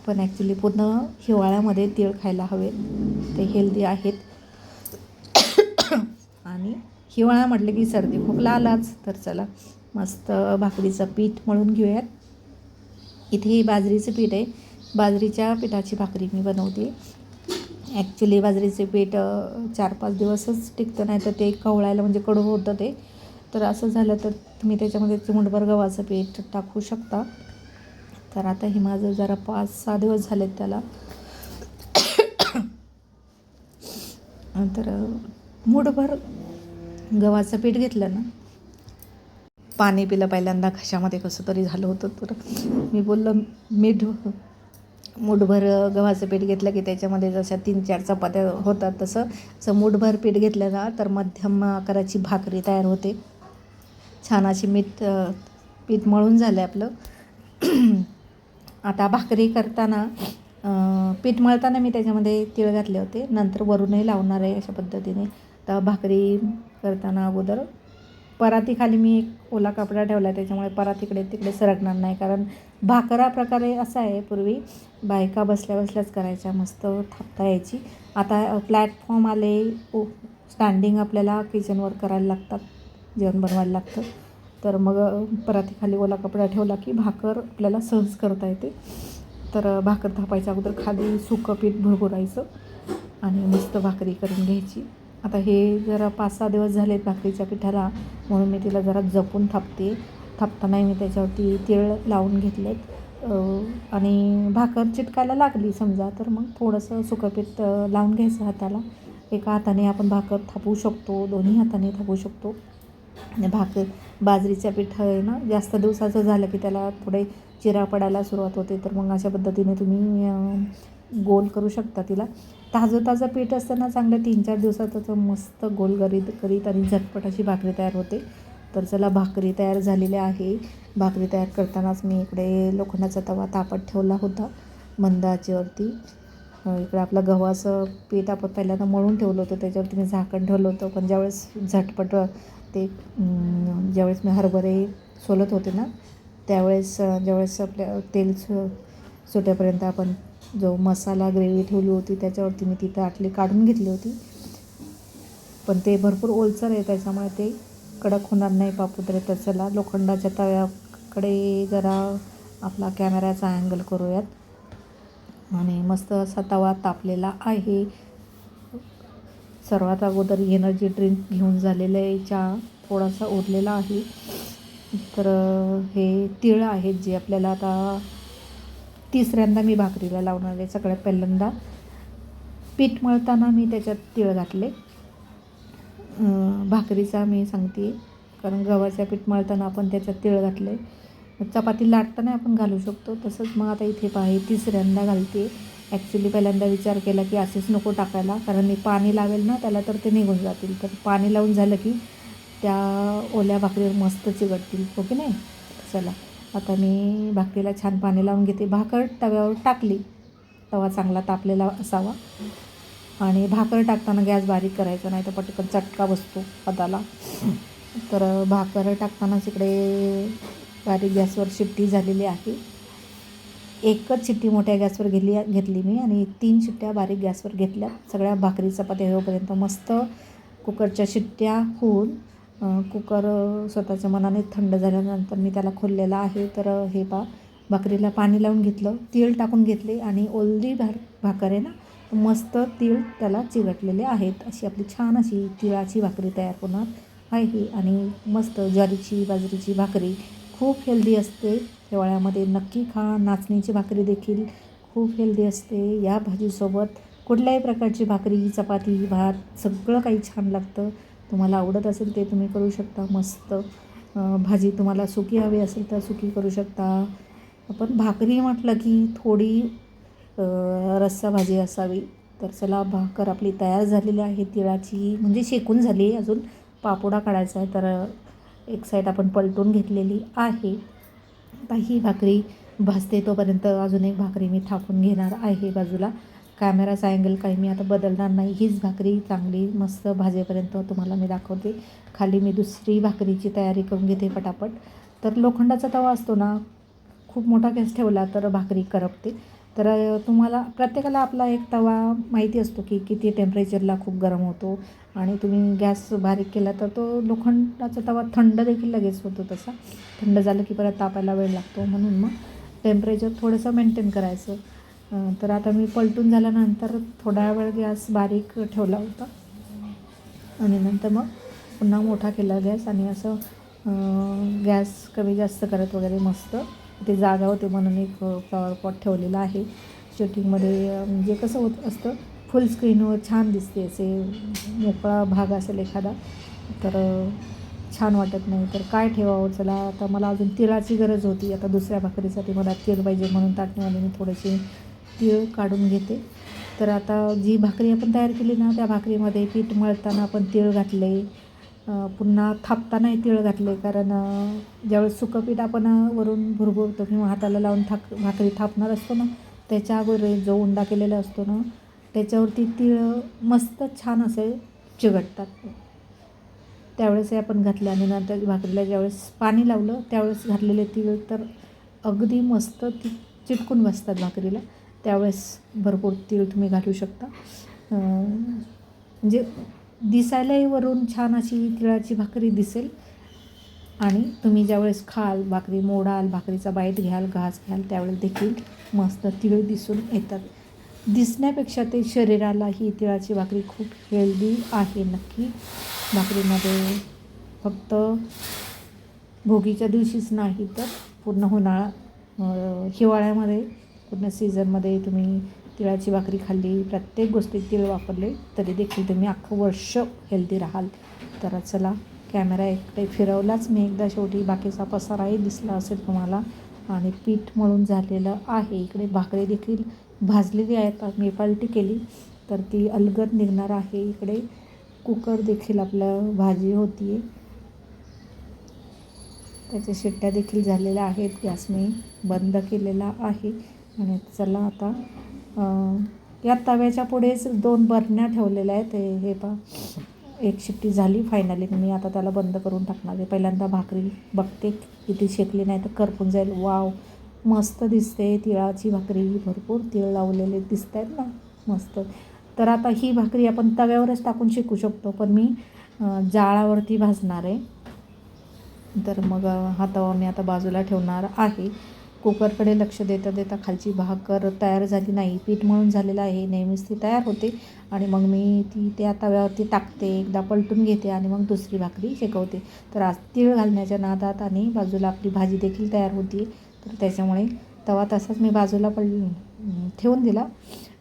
पण ॲक्च्युली पूर्ण हिवाळ्यामध्ये तीळ खायला हवे, ते हेल्दी आहेत. आणि हिवाळा म्हटलं की सर्दी खोकला आलाच. तर चला, मस्त भाकरीचं पीठ मळून घेऊयात. इथे हे बाजरीचं पीठ आहे. बाजरीच्या पिठाची भाकरी मी बनवते. ॲक्च्युली बाजरीचे पीठ 4-5 दिवसच टिकतं, नाही तर ते कवळायला म्हणजे कडू होतं ते. तर असं झालं तर तुम्ही त्याच्यामध्ये चिमूटभर गव्हाचं पीठ टाकू शकता. तर आता हे माझं जरा 5-6 दिवस झालेत त्याला. तर मूठभर गव्हाचं पीठ घेतलं ना, पाणी पिलं पहिल्यांदा घशामध्ये कसं तरी झालं होतं. तर मी बोललं मूठभर गव्हाचं पीठ घेतलं की त्याच्यामध्ये जशा 3-4 चपात्या होतात तसं मूठभर पीठ घेतलं ना तर मध्यम आकाराची भाकरी तयार होते. छान अशी पीठ मळून झालं आपलं. आता भाकरी करताना पीठ मळताना मी त्याच्यामध्ये तीळ घातले होते, नंतर वरूनही लावणार आहे अशा पद्धतीने. तर भाकरी करताना अगोदर परातीखाली मी एक ओला कपडा ठेवला, त्याच्यामुळे परात इकडे तिकडे सरकणार नाही. कारण भाकरा प्रकारे असा आहे, पूर्वी बायका बसल्या बसल्याच करायच्या, मस्त थापता यायची. आता प्लॅटफॉर्म आले, स्टँडिंग आपल्याला किचनवर करायला लागतात, जेवण बनवायला लागतं. तर मग परातीखाली ओला कपडा ठेवला की भाकर आपल्याला सहज करता येते. तर भाकर थापायच्या अगोदर खाली सुकं पीठ भुरभुरायचं आणि मस्त भाकरी करून घ्यायची. आता हे जरा 5-6 दिवस झालेत भाकरीच्या पिठाला, म्हणून मी तिला जरा जपून थापते. थापतानाही मी त्याच्यावरती तीळ लावून घेतलेत आणि भाकर चिटकायला लागली समजा तर मग थोडंसं सुकं पीठ लावून घ्यायचं हाताला. एका हाताने आपण भाकर थापू शकतो, दोन्ही हाताने थापू शकतो. आणि बाजरीचं पीठ आहे ना, जास्त दिवसाचं झालं की त्याला थोडे चिरा पडायला सुरुवात होते. तर मग अशा पद्धतीने तुम्ही गोल करू शकता तिला. ताजं पीठ असताना चांगलं 3-4 दिवसाचं मस्त गोल करीत आणि झटपट अशी भाकरी तयार होते. तर चला, भाकरी तयार झालेली आहे. भाकरी तयार करतानाच मी इकडे लोखंडाचा तवा तापत ठेवला होता मंद आचेवरती. इकडे आपलं गव्हाचं पीठ आपण पहिल्यांदा मळून ठेवलं होतं, त्याच्यावरती मी झाकण ठेवलं होतं. पण ज्यावेळेस मी हरभरे सोलत होते ना, ज्यावेळेस आपल्या तेल सुटेपर्यंत आपण जो मसाला ग्रेव्ही ठेवली होती त्याच्यावरती मी ती ताटली काढून घेतली होती. पण ते भरपूर ओलसर आहे, त्याच्यामुळे ते कडक होणार नाही पापुद्रे. तर चला, लोखंडाच्या तव्याकडे जरा आपला कॅमेऱ्याचा अँगल करूयात. आणि मस्त असा तवा तापलेला आहे. सर्वात अगोदर एनर्जी ड्रिंक घेऊन झालेलं आहे, चहा थोडासा उरलेला आहे. तर हे तीळ आहेत जे आपल्याला आता तिसऱ्यांदा मी भाकरीला लावणार आहे. सगळ्यात पहिल्यांदा पीठ मळताना मी त्याच्यात तीळ घातले. भाकरीचा मी सांगते कारण गव्हाचं पीठ मळताना आपण त्याच्यात तीळ घातले. चपाती लाटताना आपण घालू शकतो. तसंच मग आता इथे हे तिसऱ्यांदा घालते. ॲक्च्युली पहिल्यांदा विचार केला की असेच नको टाकायला, कारण मी पाणी लावेल ना त्याला तर ते निघून जातील. तर पाणी लावून झालं की त्या ओल्या भाकरीवर मस्त चिकटतील, हो की नाही. चला आता मी भाकरीला छान पाणी लावून घेते. भाकर तव्यावर टाकली. तवा चांगला तापलेला असावा आणि भाकर टाकताना गॅस बारीक करायचा, नाही तर पटकन चटका बसतो हाताला. तर भाकर टाकतानाच इकडे बारीक गॅसवर शिट्टी झालेली आहे. एकच शिट्टी मोठ्या गॅसवर घेतली मी आणि 3 शिट्ट्या बारीक गॅसवर घेतल्या. सगळ्या भाकरी चपात्या होईपर्यंत मस्त कुकरच्या शिट्ट्या होऊन कुकर स्वतःच्या मनाने थंड झाल्यानंतर मी त्याला खोललेला आहे. तर हे भाकरीला पाणी लावून घेतलं, तीळ टाकून घेतले आणि ओली भाकर आहे ना, मस्त तीळ त्याला चिकटलेले आहेत. अशी आपली छान अशी तिळाची भाकरी तयार होणार आहे. आणि मस्त ज्वारीची बाजरीची भाकरी खूप हेल्दी असते. हिवाळ्यामध्ये नक्की खा. नाचणीची भाकरी देखील खूप हेल्दी असते. या भाजीसोबत कुठल्याही प्रकारची भाकरी, चपाती, भात सगळं काही छान लागतं. तुम्हाला आवडत असेल ते तुम्ही करू शकता. मस्त भाजी तुम्हाला सुकी हवी असेल तर सुकी करू शकता. आपण भाकरी म्हटलं की थोडी रस्सा भाजी असावी. तर चला भाकर आपली तयार झालेली आहे तिळाची, म्हणजे शेकून झाली आहे. अजून पापोडा काढायचा आहे. तर एक साईड आपण पलटून घेतलेली आहे. आता ही भाकरी भाजते तोपर्यंत अजून एक भाकरी मी थापून घेणार आहे बाजूला. कॅमेराचा अँगल काही मी आता बदलणार नाही. हीच भाकरी चांगली मस्त भाजेपर्यंत तुम्हाला मी दाखवते. खाली मी दुसरी भाकरीची तयारी करून घेते पटापट. तर लोखंडाचा तवा असतो ना, खूप मोठा गॅस ठेवला तर भाकरी करपते. तर तुम्हाला प्रत्येकाला आपला एक तवा माहिती असतो की किती टेम्परेचरला खूप गरम होतो. आणि तुम्ही गॅस बारीक केला तर तो लोखंडाचा तवा थंड देखील लगेच होतो. तसा थंड झालं की परत तापायला वेळ लागतो. म्हणून मग टेम्परेचर थोडंसं मेंटेन करायचं. तर आता मी पलटून झाल्यानंतर थोडा वेळ गॅस बारीक ठेवला होता आणि नंतर मग पुन्हा मोठा केला गॅस आणि असं गॅस कमी जास्त करत वगैरे मस्त ते जागा होते म्हणून एक फ्लॉवर पॉट ठेवलेला आहे शूटिंगमध्ये. म्हणजे कसं होत असतं, फुल स्क्रीनवर छान दिसते. असे मोकळा भाग असेल एखादा तर छान वाटत नाही. तर काय ठेवावं. चला आता मला अजून तिळाची गरज होती. आता दुसऱ्या भाकरीसाठी मला तीळ पाहिजे म्हणून ताटणीमध्ये मी थोडेसे तीळ काढून घेते. तर आता जी भाकरी आपण तयार केली ना, त्या भाकरीमध्ये पीठ मळताना आपण तीळ घातले, पुन्हा थापतानाही तीळ घातले. कारण ज्यावेळेस सुकं पीठ आपण वरून भुरभुरतो किंवा हाताला लावून भाकरी थापणार असतो ना, त्याच्या अगोदर जो उंडा केलेला असतो ना, त्याच्यावरती तीळ मस्त छान असे चिकटतात. त्यावेळेसही आपण घातले आणि नंतर भाकरीला ज्यावेळेस पाणी लावलं त्यावेळेस घातलेले तीळ तर अगदी मस्त चिटकून बसतात भाकरीला. त्यावेळेस भरपूर तीळ तुम्ही घालू शकता. म्हणजे दिसायलाही वरून छान अशी तिळाची भाकरी दिसेल आणि तुम्ही ज्यावेळेस खाल, भाकरी मोडाल, भाकरीचा बाईट घ्याल, घास घ्याल, त्यावेळेस देखील मस्त तीळ दिसून येतात. दिसण्यापेक्षा ते शरीराला ही तिळाची भाकरी खूप हेल्दी आहे. नक्की भाकरीमध्ये फक्त भोगीच्या दिवशीच नाही तर पूर्ण हिवाळ्यामध्ये पूर्ण सीझनमध्ये तुम्ही तिळाची भाकरी खाल्ली, प्रत्येक गोष्टीत तीळ वापरले तरी देखील तुम्ही अख्खं वर्ष हेल्दी राहाल. तर चला कॅमेरा इकडे फिरवलाच मी एकदा, शेवटी बाकीचा पसाराही दिसला असेल तुम्हाला. आणि पीठ मळून झालेलं आहे. इकडे भाकरी देखील भाजलेली आहेत. मी पलटी केली तर ती अलगद निघणार आहे. इकडे कुकर देखील आपलं भाजी होती आहे, त्याच्या शिट्ट्या देखील झालेल्या आहेत. गॅस मी बंद केलेला आहे. आणि चला आता या तव्याच्या पुढेच 2 बरण्या ठेवलेल्या आहेत. हे एक शिट्टी झाली फायनली. मी आता त्याला बंद करून टाकणार आहे. पहिल्यांदा भाकरी बघते किती शेकली, नाही तर करपून जाईल. वाव, मस्त दिसते तिळाची भाकरी. भरपूर तीळ लावलेले दिसत आहेत ना, मस्त. तर आता ही भाकरी आपण तव्यावरच टाकून शेकू शकतो, पण मी जाळावरती भाजणार आहे. तर मग हा तवा मी आता बाजूला ठेवणार आहे. कुकरकडे लक्ष देता देता खालची भाकर तयार झाली नाही. पीठ मळून झालेलं आहे, नेहमीच ती तयार होते आणि मग मी ती त्या तव्यावरती टाकते, एकदा पलटून घेते आणि मग दुसरी भाकरी शेकवते. तर आज तीळ घालण्याच्या नादात आणि बाजूला आपली भाजी देखील तयार होती. तर त्याच्यामुळे तवा तसाच मी बाजूला ठेवून दिला.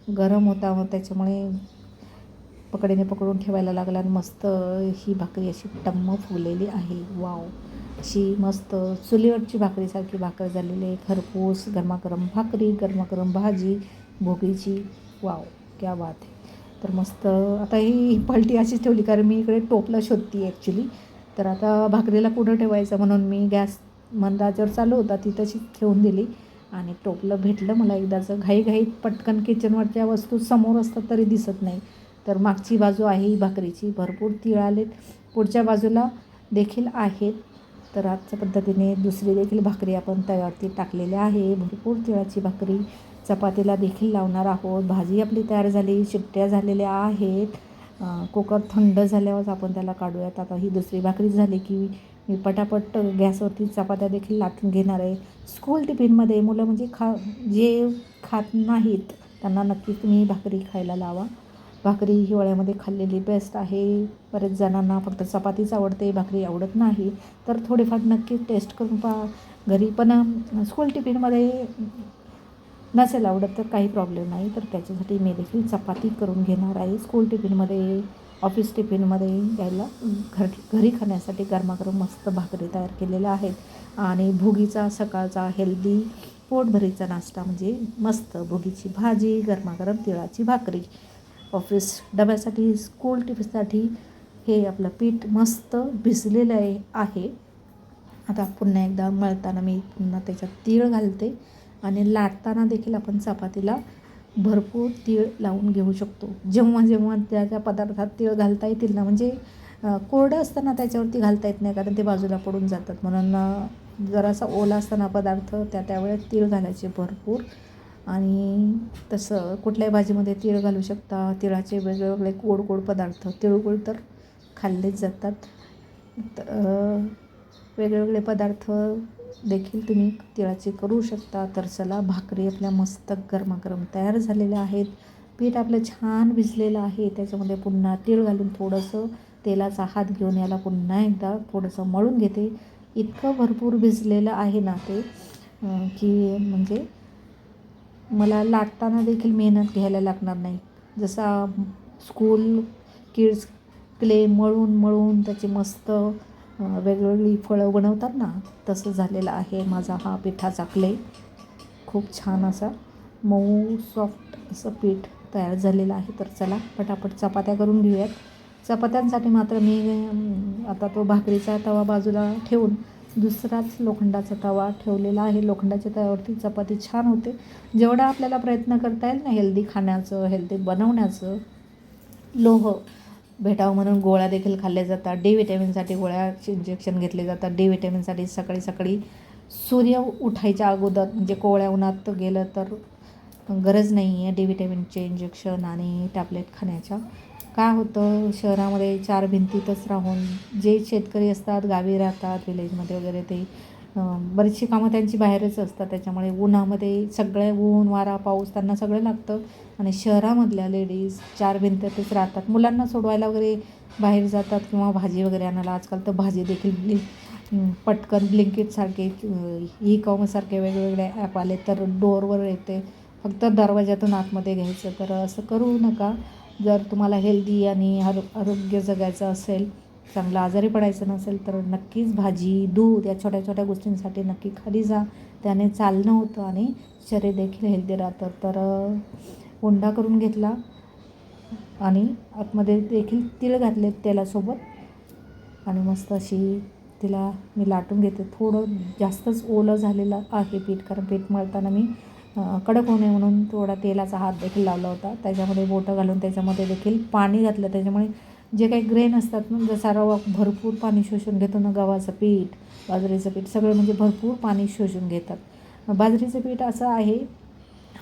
गरम होता, मग त्याच्यामुळे पकडीने पकडून ठेवायला लागला आणि मस्त ही भाकरी अशी टम्म फुगलेली आहे. वाव, अशी मस्त चुलीवरची भाकरीसारखी भाकर झालेली आहे. खरपूस गरमागरम भाकरी, गरमागरम भाजी भोगीची. वाव, क्या बात आहे. तर मस्त आता ही पलटी अशीच ठेवली कारण मी इकडे टोपलं शोधते ॲक्च्युली. तर आता भाकरीला कुठं ठेवायचं म्हणून मी गॅस मंदाच्यावर चालू होता ती तशी ठेवून दिली आणि टोपलं भेटलं मला एकदाचं. घाईघाईत पटकन किचनवरच्या वस्तू समोर असतात तरी दिसत नाही. तर मागची बाजू आहे ही भाकरीची, भरपूर तीळ आलेत, पुढच्या बाजूला देखील आहेत. तर आजच्या पद्धतीने दुसरी देखील भाकरी आपण तव्यावरती टाकलेली आहे. भरपूर तिळाची भाकरी चपातीला देखील लावणार आहोत. भाजी आपली तयार झाली, शिट्ट्या झालेल्या आहेत. कुकर थंड झाल्यावर आपण त्याला काढूयात. आता ही दुसरी भाकरी झाली की मी पटापट गॅसवरती चपात्या देखील लाटून घेणार आहे. स्कूल टिफिनमध्ये मुलं म्हणजे जे खात नाहीत त्यांना नक्कीच तुम्ही भाकरी खायला लावा. भाकरी हिवाळ्यामध्ये खाल्लेली बेस्ट आहे. बरेच जणांना फक्त चपातीच आवडते, भाकरी आवडत नाही. तर थोडीफार नक्की टेस्ट करून पहा घरी. पण स्कूल टिफिनमध्ये नसेल आवडत तर काही प्रॉब्लेम नाही. तर त्याच्यासाठी मी देखील चपाती करून घेणार आहे. स्कूल टिफिनमध्ये, ऑफिस टिफिनमध्ये द्यायला घरी खाण्यासाठी गरमागरम मस्त भाकरी तयार केलेल्या आहेत. आणि भोगीचा सकाळचा हेल्दी पोटभरीचा नाश्ता म्हणजे मस्त भोगीची भाजी, गरमागरम तिळाची भाकरी. ऑफिस डब्यासाठी, स्कूल टिफिनसाठी हे आपलं पीठ मस्त भिजलेलं आहे. आता पुन्हा एकदा मळताना मी पुन्हा त्याच्यात तीळ घालते आणि लाटताना देखील आपण चपातीला भरपूर तीळ लावून घेऊ शकतो. जेव्हा जेव्हा त्या पदार्थात तीळ घालता येतील ना, म्हणजे कोरडं असताना त्याच्यावरती घालता येत नाही कारण ते बाजूला पडून जातात. म्हणून जरासा ओला असताना पदार्थ त्यावेळेस तीळ घालायचे भरपूर. आणि तसं कुठल्याही भाजीमध्ये तीळ घालू शकता. तिळाचे वेगवेगळे गोड गोड पदार्थ, तिळगुळ तर खाल्लेच जातात. वेगवेगळे पदार्थ देखील तुम्ही तिळाचे करू शकता. तर चला, भाकरी आपल्या मस्त गरमागरम तयार झालेल्या आहेत. पीठ आपलं छान भिजलेलं आहे. त्याच्यामध्ये पुन्हा तीळ घालून थोडंसं तेलाचा हात घेऊन याला पुन्हा एकदा थोडंसं मळून घेते. इतकं भरपूर भिजलेलं आहे ना ते की म्हणजे मला लाटताना देखील मेहनत घ्यायला लागणार नाही. जसा स्कूल किड्स क्ले मळून त्याची मस्त वेगवेगळी फळं बनवतात ना, तसं झालेलं आहे माझा हा पिठाचा क्ले. खूप छान असा मऊ सॉफ्ट असं पीठ तयार झालेलं आहे. तर चला पटापट चपात्या करून घेऊयात. चपात्यांसाठी मात्र मी आता तो भाकरीचा तवा बाजूला ठेवून दुसराच लोखंडाचा तवा ठेवलेला आहे. लोखंडाच्या तव्यावरती चपाती छान होते. जेवढा आपल्याला प्रयत्न करता येईल ना हेल्दी खाण्याचं, हेल्दी बनवण्याचं, लोह भेटावं म्हणून गोळ्या देखील खाल्ल्या जातात. डी व्हिटॅमिनसाठी गोळ्याचे इंजेक्शन घेतले जातात. डी व्हिटॅमिनसाठी सकाळी सकाळी सूर्य उठायच्या अगोदर, म्हणजे कोवळ्या उन्हात गेलं तर गरज नाही आहे डी व्हिटॅमिनचे इंजेक्शन आणि टॅबलेट खाण्याच्या. काय होतं, शहरामध्ये चार भिंतीतच राहून जे शेतकरी असतात, गावी राहतात, विलेजमध्ये वगैरे, ते बरीचशी कामं त्यांची बाहेरच असतात. त्याच्यामुळे उन्हामध्ये सगळे ऊन, वारा, पाऊस त्यांना सगळं लागतं. आणि शहरामधल्या लेडीज चार भिंतीतच राहतात. मुलांना सोडवायला वगैरे बाहेर जातात किंवा भाजी वगैरे आणायला. आजकाल तर भाजी देखील पटकन ब्लिंकिटसारखे, ई कॉमर्ससारखे वेगवेगळे ॲप आले तर डोअरवर येते. फक्त दरवाजातून आतमध्ये घ्यायचं. तर असं करू नका. जर तुम्हाला हेल्दी आणि आरोग्य जगायचं असेल, चांगलं आजारी पडायचं नसेल, तर नक्कीच भाजी, दूध या छोट्या छोट्या गोष्टींसाठी नक्की खाली जा. त्याने चालणं होतं आणि शरीर देखील हेल्दी राहतं. तर उंडा करून घेतला आणि आतमध्ये देखील तीळ घातले तेलासोबत आणि मस्त अशी तिला मी लाटून घेते. थोडं जास्तच ओलं झालेलं आहे पीठ, कारण पीठ मळताना मी कडक होऊ नये म्हणून थोडा तेलाचा हात देखील लावला होता. त्याच्यामध्ये बोटं घालून त्याच्यामध्ये देखील पाणी घातलं. त्याच्यामुळे जे काही ग्रेन असतात ना, जसा रवा भरपूर पाणी शोषून घेतो ना, गव्हाचं पीठ, बाजरीचं पीठ, सगळं म्हणजे भरपूर पाणी शोषून घेतात. बाजरीचं पीठ असं आहे,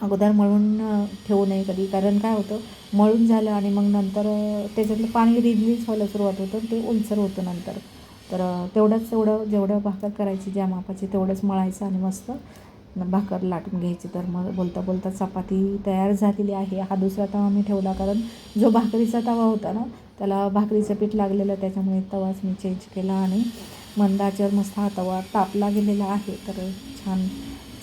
अगोदर मळून ठेवू नये कधी, कारण काय होतं, मळून झालं आणि मग नंतर त्याच्यातलं पाणी रिलीज व्हायला सुरुवात होतं, ते ओलसर होतं नंतर. तर तेवढं जेवढं भाकर करायची ज्या मापाची तेवढंच मळायचं आणि मस्त भाकर लाटून घ्यायची. तर मग बोलता बोलता चपाती तयार झालेली आहे. हा दुसरा तवा मी ठेवला कारण जो भाकरीचा तवा होता ना, त्याला भाकरीचं पीठ लागलेलं, त्याच्यामुळे तवाच मी चेंज केला आणि मंदाच्यावर मस्त हा तवा तापला गेलेला आहे. तर छान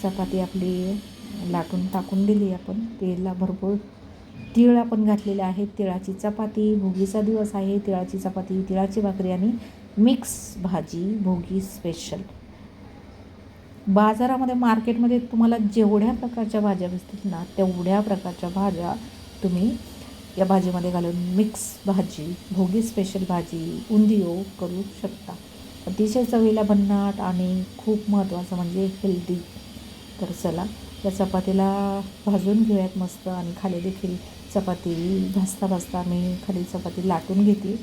चपाती आपली लाटून टाकून दिली आपण तेलला भरपूर तीळ आपण घातलेले आहेत, तिळाची चपाती, भोगीचा दिवस आहे, तिळाची चपाती, तिळाची भाकरी आणि मिक्स भाजी भोगी स्पेशल. बाजारामध्ये मार्केटमध्ये तुम्हाला जेवढ्या प्रकारच्या भाज्या दिसतील ना तेवढ्या प्रकारच्या भाज्या तुम्ही या भाजीमध्ये घालून मिक्स भाजी, भोगी स्पेशल भाजी, उंदियो करू शकता. अतिशय चवीला भन्नाट आणि खूप महत्त्वाचं म्हणजे हेल्दी. तर चला या चपातीला भाजून घेऊयात मस्त. आणि खाली देखील चपाती भाजता भाजता मी खाली चपाती लाटून घेते.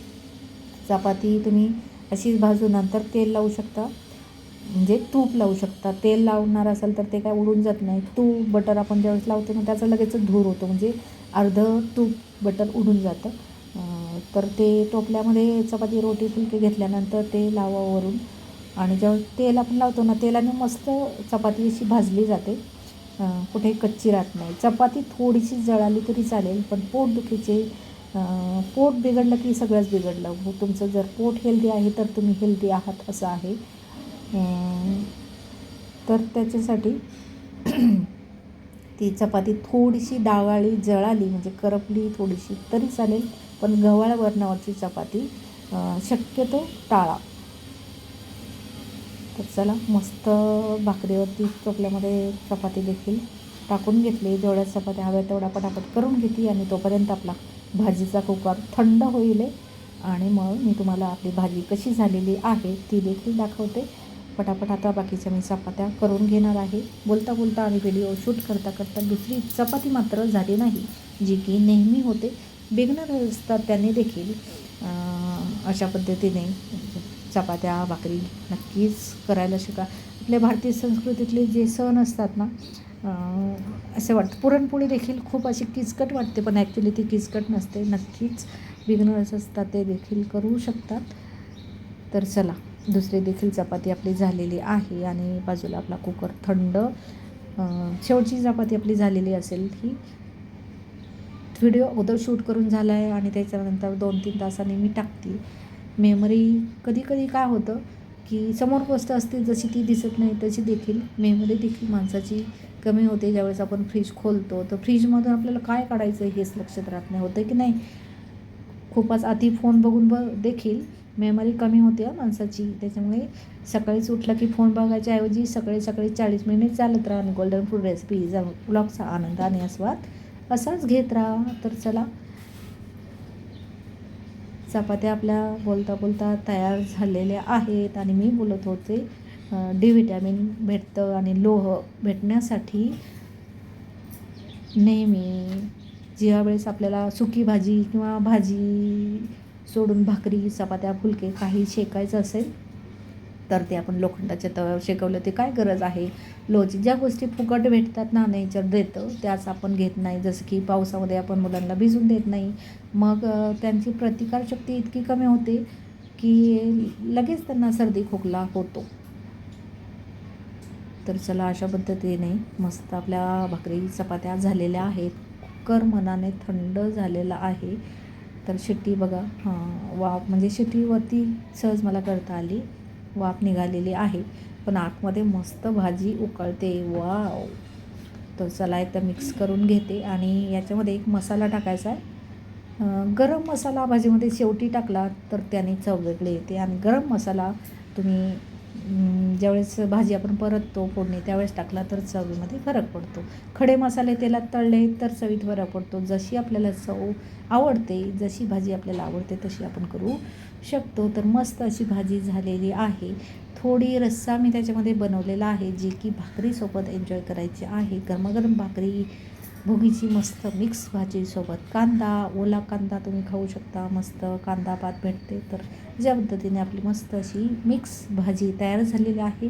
चपाती तुम्ही अशीच भाजून नंतर तेल लावू शकता, म्हणजे तूप लावू शकता. तेल लावणार असेल तर ते काय उडून जात नाही. तूप बटर आपण ज्यावेळेस लावतो ना त्याचा लगेच धूर होतो, म्हणजे अर्धं तूप बटर उडून जातं. तर ते टोपल्यामध्ये चपाती रोटी फुलके घेतल्यानंतर ते लावावरून, आणि ज्यावेळेस तेल आपण लावतो ना तेलाने मस्त चपाती अशी भाजली जाते, कुठेही कच्ची राहत नाही. चपाती थोडीशी जळाली तरी चालेल, पण पोटदुखीचे पोट बिघडलं की सगळंच बिघडलं. तुमचं जर पोट हेल्दी आहे तर तुम्ही हेल्दी आहात असं आहे. तर त्याच्यासाठी ती चपाती थोडीशी डावाळी जळाली म्हणजे करपली थोडीशी तरी चालेल, पण गव्हाळ वरणावरची चपाती शक्यतो टाळा. तर चला मस्त भाकरीवरती टोपल्यामध्ये चपाती देखील टाकून घेतली. जेवढ्या चपात्या हव्या तेवढ्या पटापट करून घेतली आणि तोपर्यंत आपला भाजीचा कुकर थंड होईल आणि मग मी तुम्हाला आपली भाजी कशी झालेली आहे ती देखील दाखवते. पटापट आता बाकीच्या मी चपात्या करून घेणार आहे. बोलता बोलता आणि व्हिडिओ शूट करता करता दुसरी चपाती मात्र झाली नाही, जी की नेहमी होते. बिगनर असतात त्यांनी देखील अशा पद्धतीने चपात्या भाकरी नक्कीच करायला शिका. आपल्या भारतीय संस्कृतीतले जे सण असतात ना, असं वाटतं पुरणपोळी देखील खूप अशी किचकट वाटते, पण ॲक्च्युली ती किचकट नसते. नक्कीच बिगनर्स असतात ते देखील करू शकतात. तर चला दुसरी देखील चपाती आपली झालेली आहे आणि बाजूला आपला कुकर थंड. शेवटची चपाती आपली झालेली असेल ही व्हिडिओ अगोदर शूट करून झाला आहे आणि त्याच्यानंतर 2-3 तासांनी मी टाकते. मेमरी कधी कधी काय होतं की समोर गोष्ट असते जशी ती दिसत नाही, तशी देखील मेमरी देखील माणसाची कमी होते. ज्यावेळेस आपण फ्रीज खोलतो तर फ्रीजमधून आपल्याला काय काढायचं हेच लक्षात राहत नाही, होतं की नाही. खूपच अति फोन बघून देखील मेमरी कमी होते माणसाची. त्याच्यामुळे सकाळीच उठलं की फोन बघायच्या ऐवजी सकाळी 40 मिनिट चालत राहा आणि गोल्डन फूड रेसिपी व्लॉगचा आनंद आणि आस्वाद असाच घेत राहा. तर चला चपात्या आपल्या बोलता बोलता तयार झालेल्या आहेत आणि मी बोलत होते डी व्हिटॅमिन भेटतं आणि लोह भेटण्यासाठी नेहमी ज्या वेळेस आपल्याला सुकी भाजी किंवा भाजी सोडून भाकरी चपात्या फुलके काही शेकायचं असेल तर ते आपण लोखंडाच्या तव्यावर शेकवलं ते काय गरज आहे. लोची ज्या गोष्टी फुकट भेटतात ना नेचर देतं त्याच आपण घेत नाही. जसं की पावसामध्ये आपण मुलांना भिजून देत नाही, मग त्यांची प्रतिकारशक्ती इतकी कमी होते की लगेच त्यांना सर्दी खोकला होतो. तर चला अशा पद्धतीने मस्त आपल्या भाकरी चपात्या झालेल्या आहेत. कुकर मनाने थंड झालेला आहे. तर शिट्टी बघा, वाफ म्हणजे शिट्टीवरती सहज मला करता आली, वाफ निघालेली आहे पण आतमध्ये मस्त भाजी उकळते. वाव. तर चला एकदा मिक्स करून घेते आणि याच्यामध्ये एक मसाला टाकायचा आहे. गरम मसाला भाजीमध्ये शेवटी टाकला तर त्याने चव वेगळी येते आणि गरम मसाला तुम्ही ज्यावेळेस भाजी आपण परततो फोडणी त्यावेळेस टाकला तर चवीमध्ये फरक पडतो. खडे मसाले तेलात तळले तर चवीत फरक पडतो. जशी आपल्याला चव आवडते, जशी भाजी आपल्याला आवडते तशी आपण करू शकतो. तर मस्त अशी भाजी झालेली आहे. थोडी रस्सा मी त्याच्यामध्ये बनवलेला आहे जी की भाकरीसोबत एन्जॉय करायची आहे. गरमागरम भाकरी भोगीची मस्त मिक्स भाजीसोबत कांदा, ओला कांदा तुम्ही खाऊ शकता. मस्त कांदा पात भेटते. तर ज्या पद्धतीने आपली मस्त अशी मिक्स भाजी तयार झालेली आहे.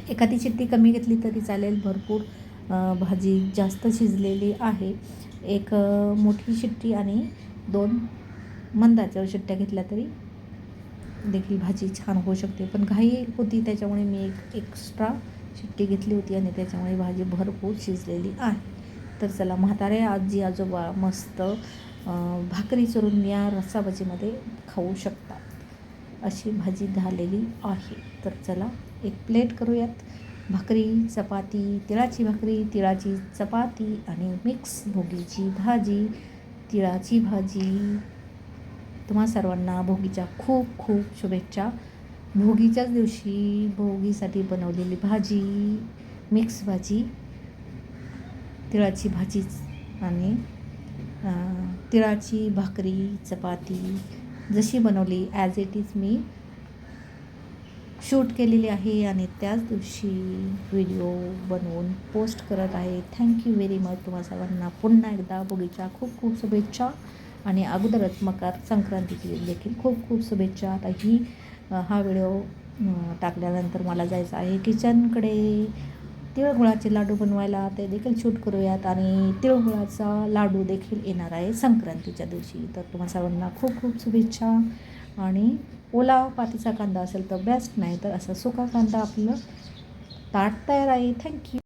एखादी शिट्टी कमी घेतली तरी चालेल, भरपूर भाजी जास्त शिजलेली आहे. एक मोठी शिट्टी आणि 2 मंदाच्या शिट्ट्या घेतल्या तरी देखील भाजी छान होऊ शकते. पण घाई होती त्याच्यामुळे मी एक एक्स्ट्रा शिट्टी घेतली होती आणि त्याच्यामुळे भाजी भरपूर शिजलेली आहे. तर चला म्हातारे आजी आजोबा मस्त भाकरी चुरून या रस्सा भाजीमध्ये खाऊ शकतात. अशी भाजी झालेली आहे. तर चला एक प्लेट करूयात. भाकरी चपाती, तिळाची भाकरी, तिळाची चपाती आणि मिक्स भोगीची भाजी, तिळाची भाजी. तुम्हा सर्वांना भोगीच्या खूप खूप शुभेच्छा. भोगीच्याच दिवशी भोगीसाठी बनवलेली भाजी, मिक्स भाजी, तिळाची भाजीच आणि तिळाची भाकरी चपाती जशी बनवली as it is me shoot केलेली आहे आणि त्याच दिवशी व्हिडिओ बनवून पोस्ट करत आहे. Thank you very much. तुम्हा सर्वांना पुन्हा एकदा भोगीच्या खूप खूप शुभेच्छा आणि अगोदरच मकर संक्रांतीची देखील खूप खूप शुभेच्छा. आता हा व्हिडिओ टाकल्यानंतर मला जायचं आहे किचनकडे तिळगुळाचे लाडू बनवायला. ते देखील शूट करूयात आणि तिळगुळाचा लाडू देखील येणार आहे संक्रांतीच्या दिवशी. तर तुम्हा सर्वांना खूप खूप शुभेच्छा. आणि ओला पातीचा कांदा असेल तर बेस्ट, नाही तर असा सुका कांदा आपलं ताट तयार आहे. थँक्यू.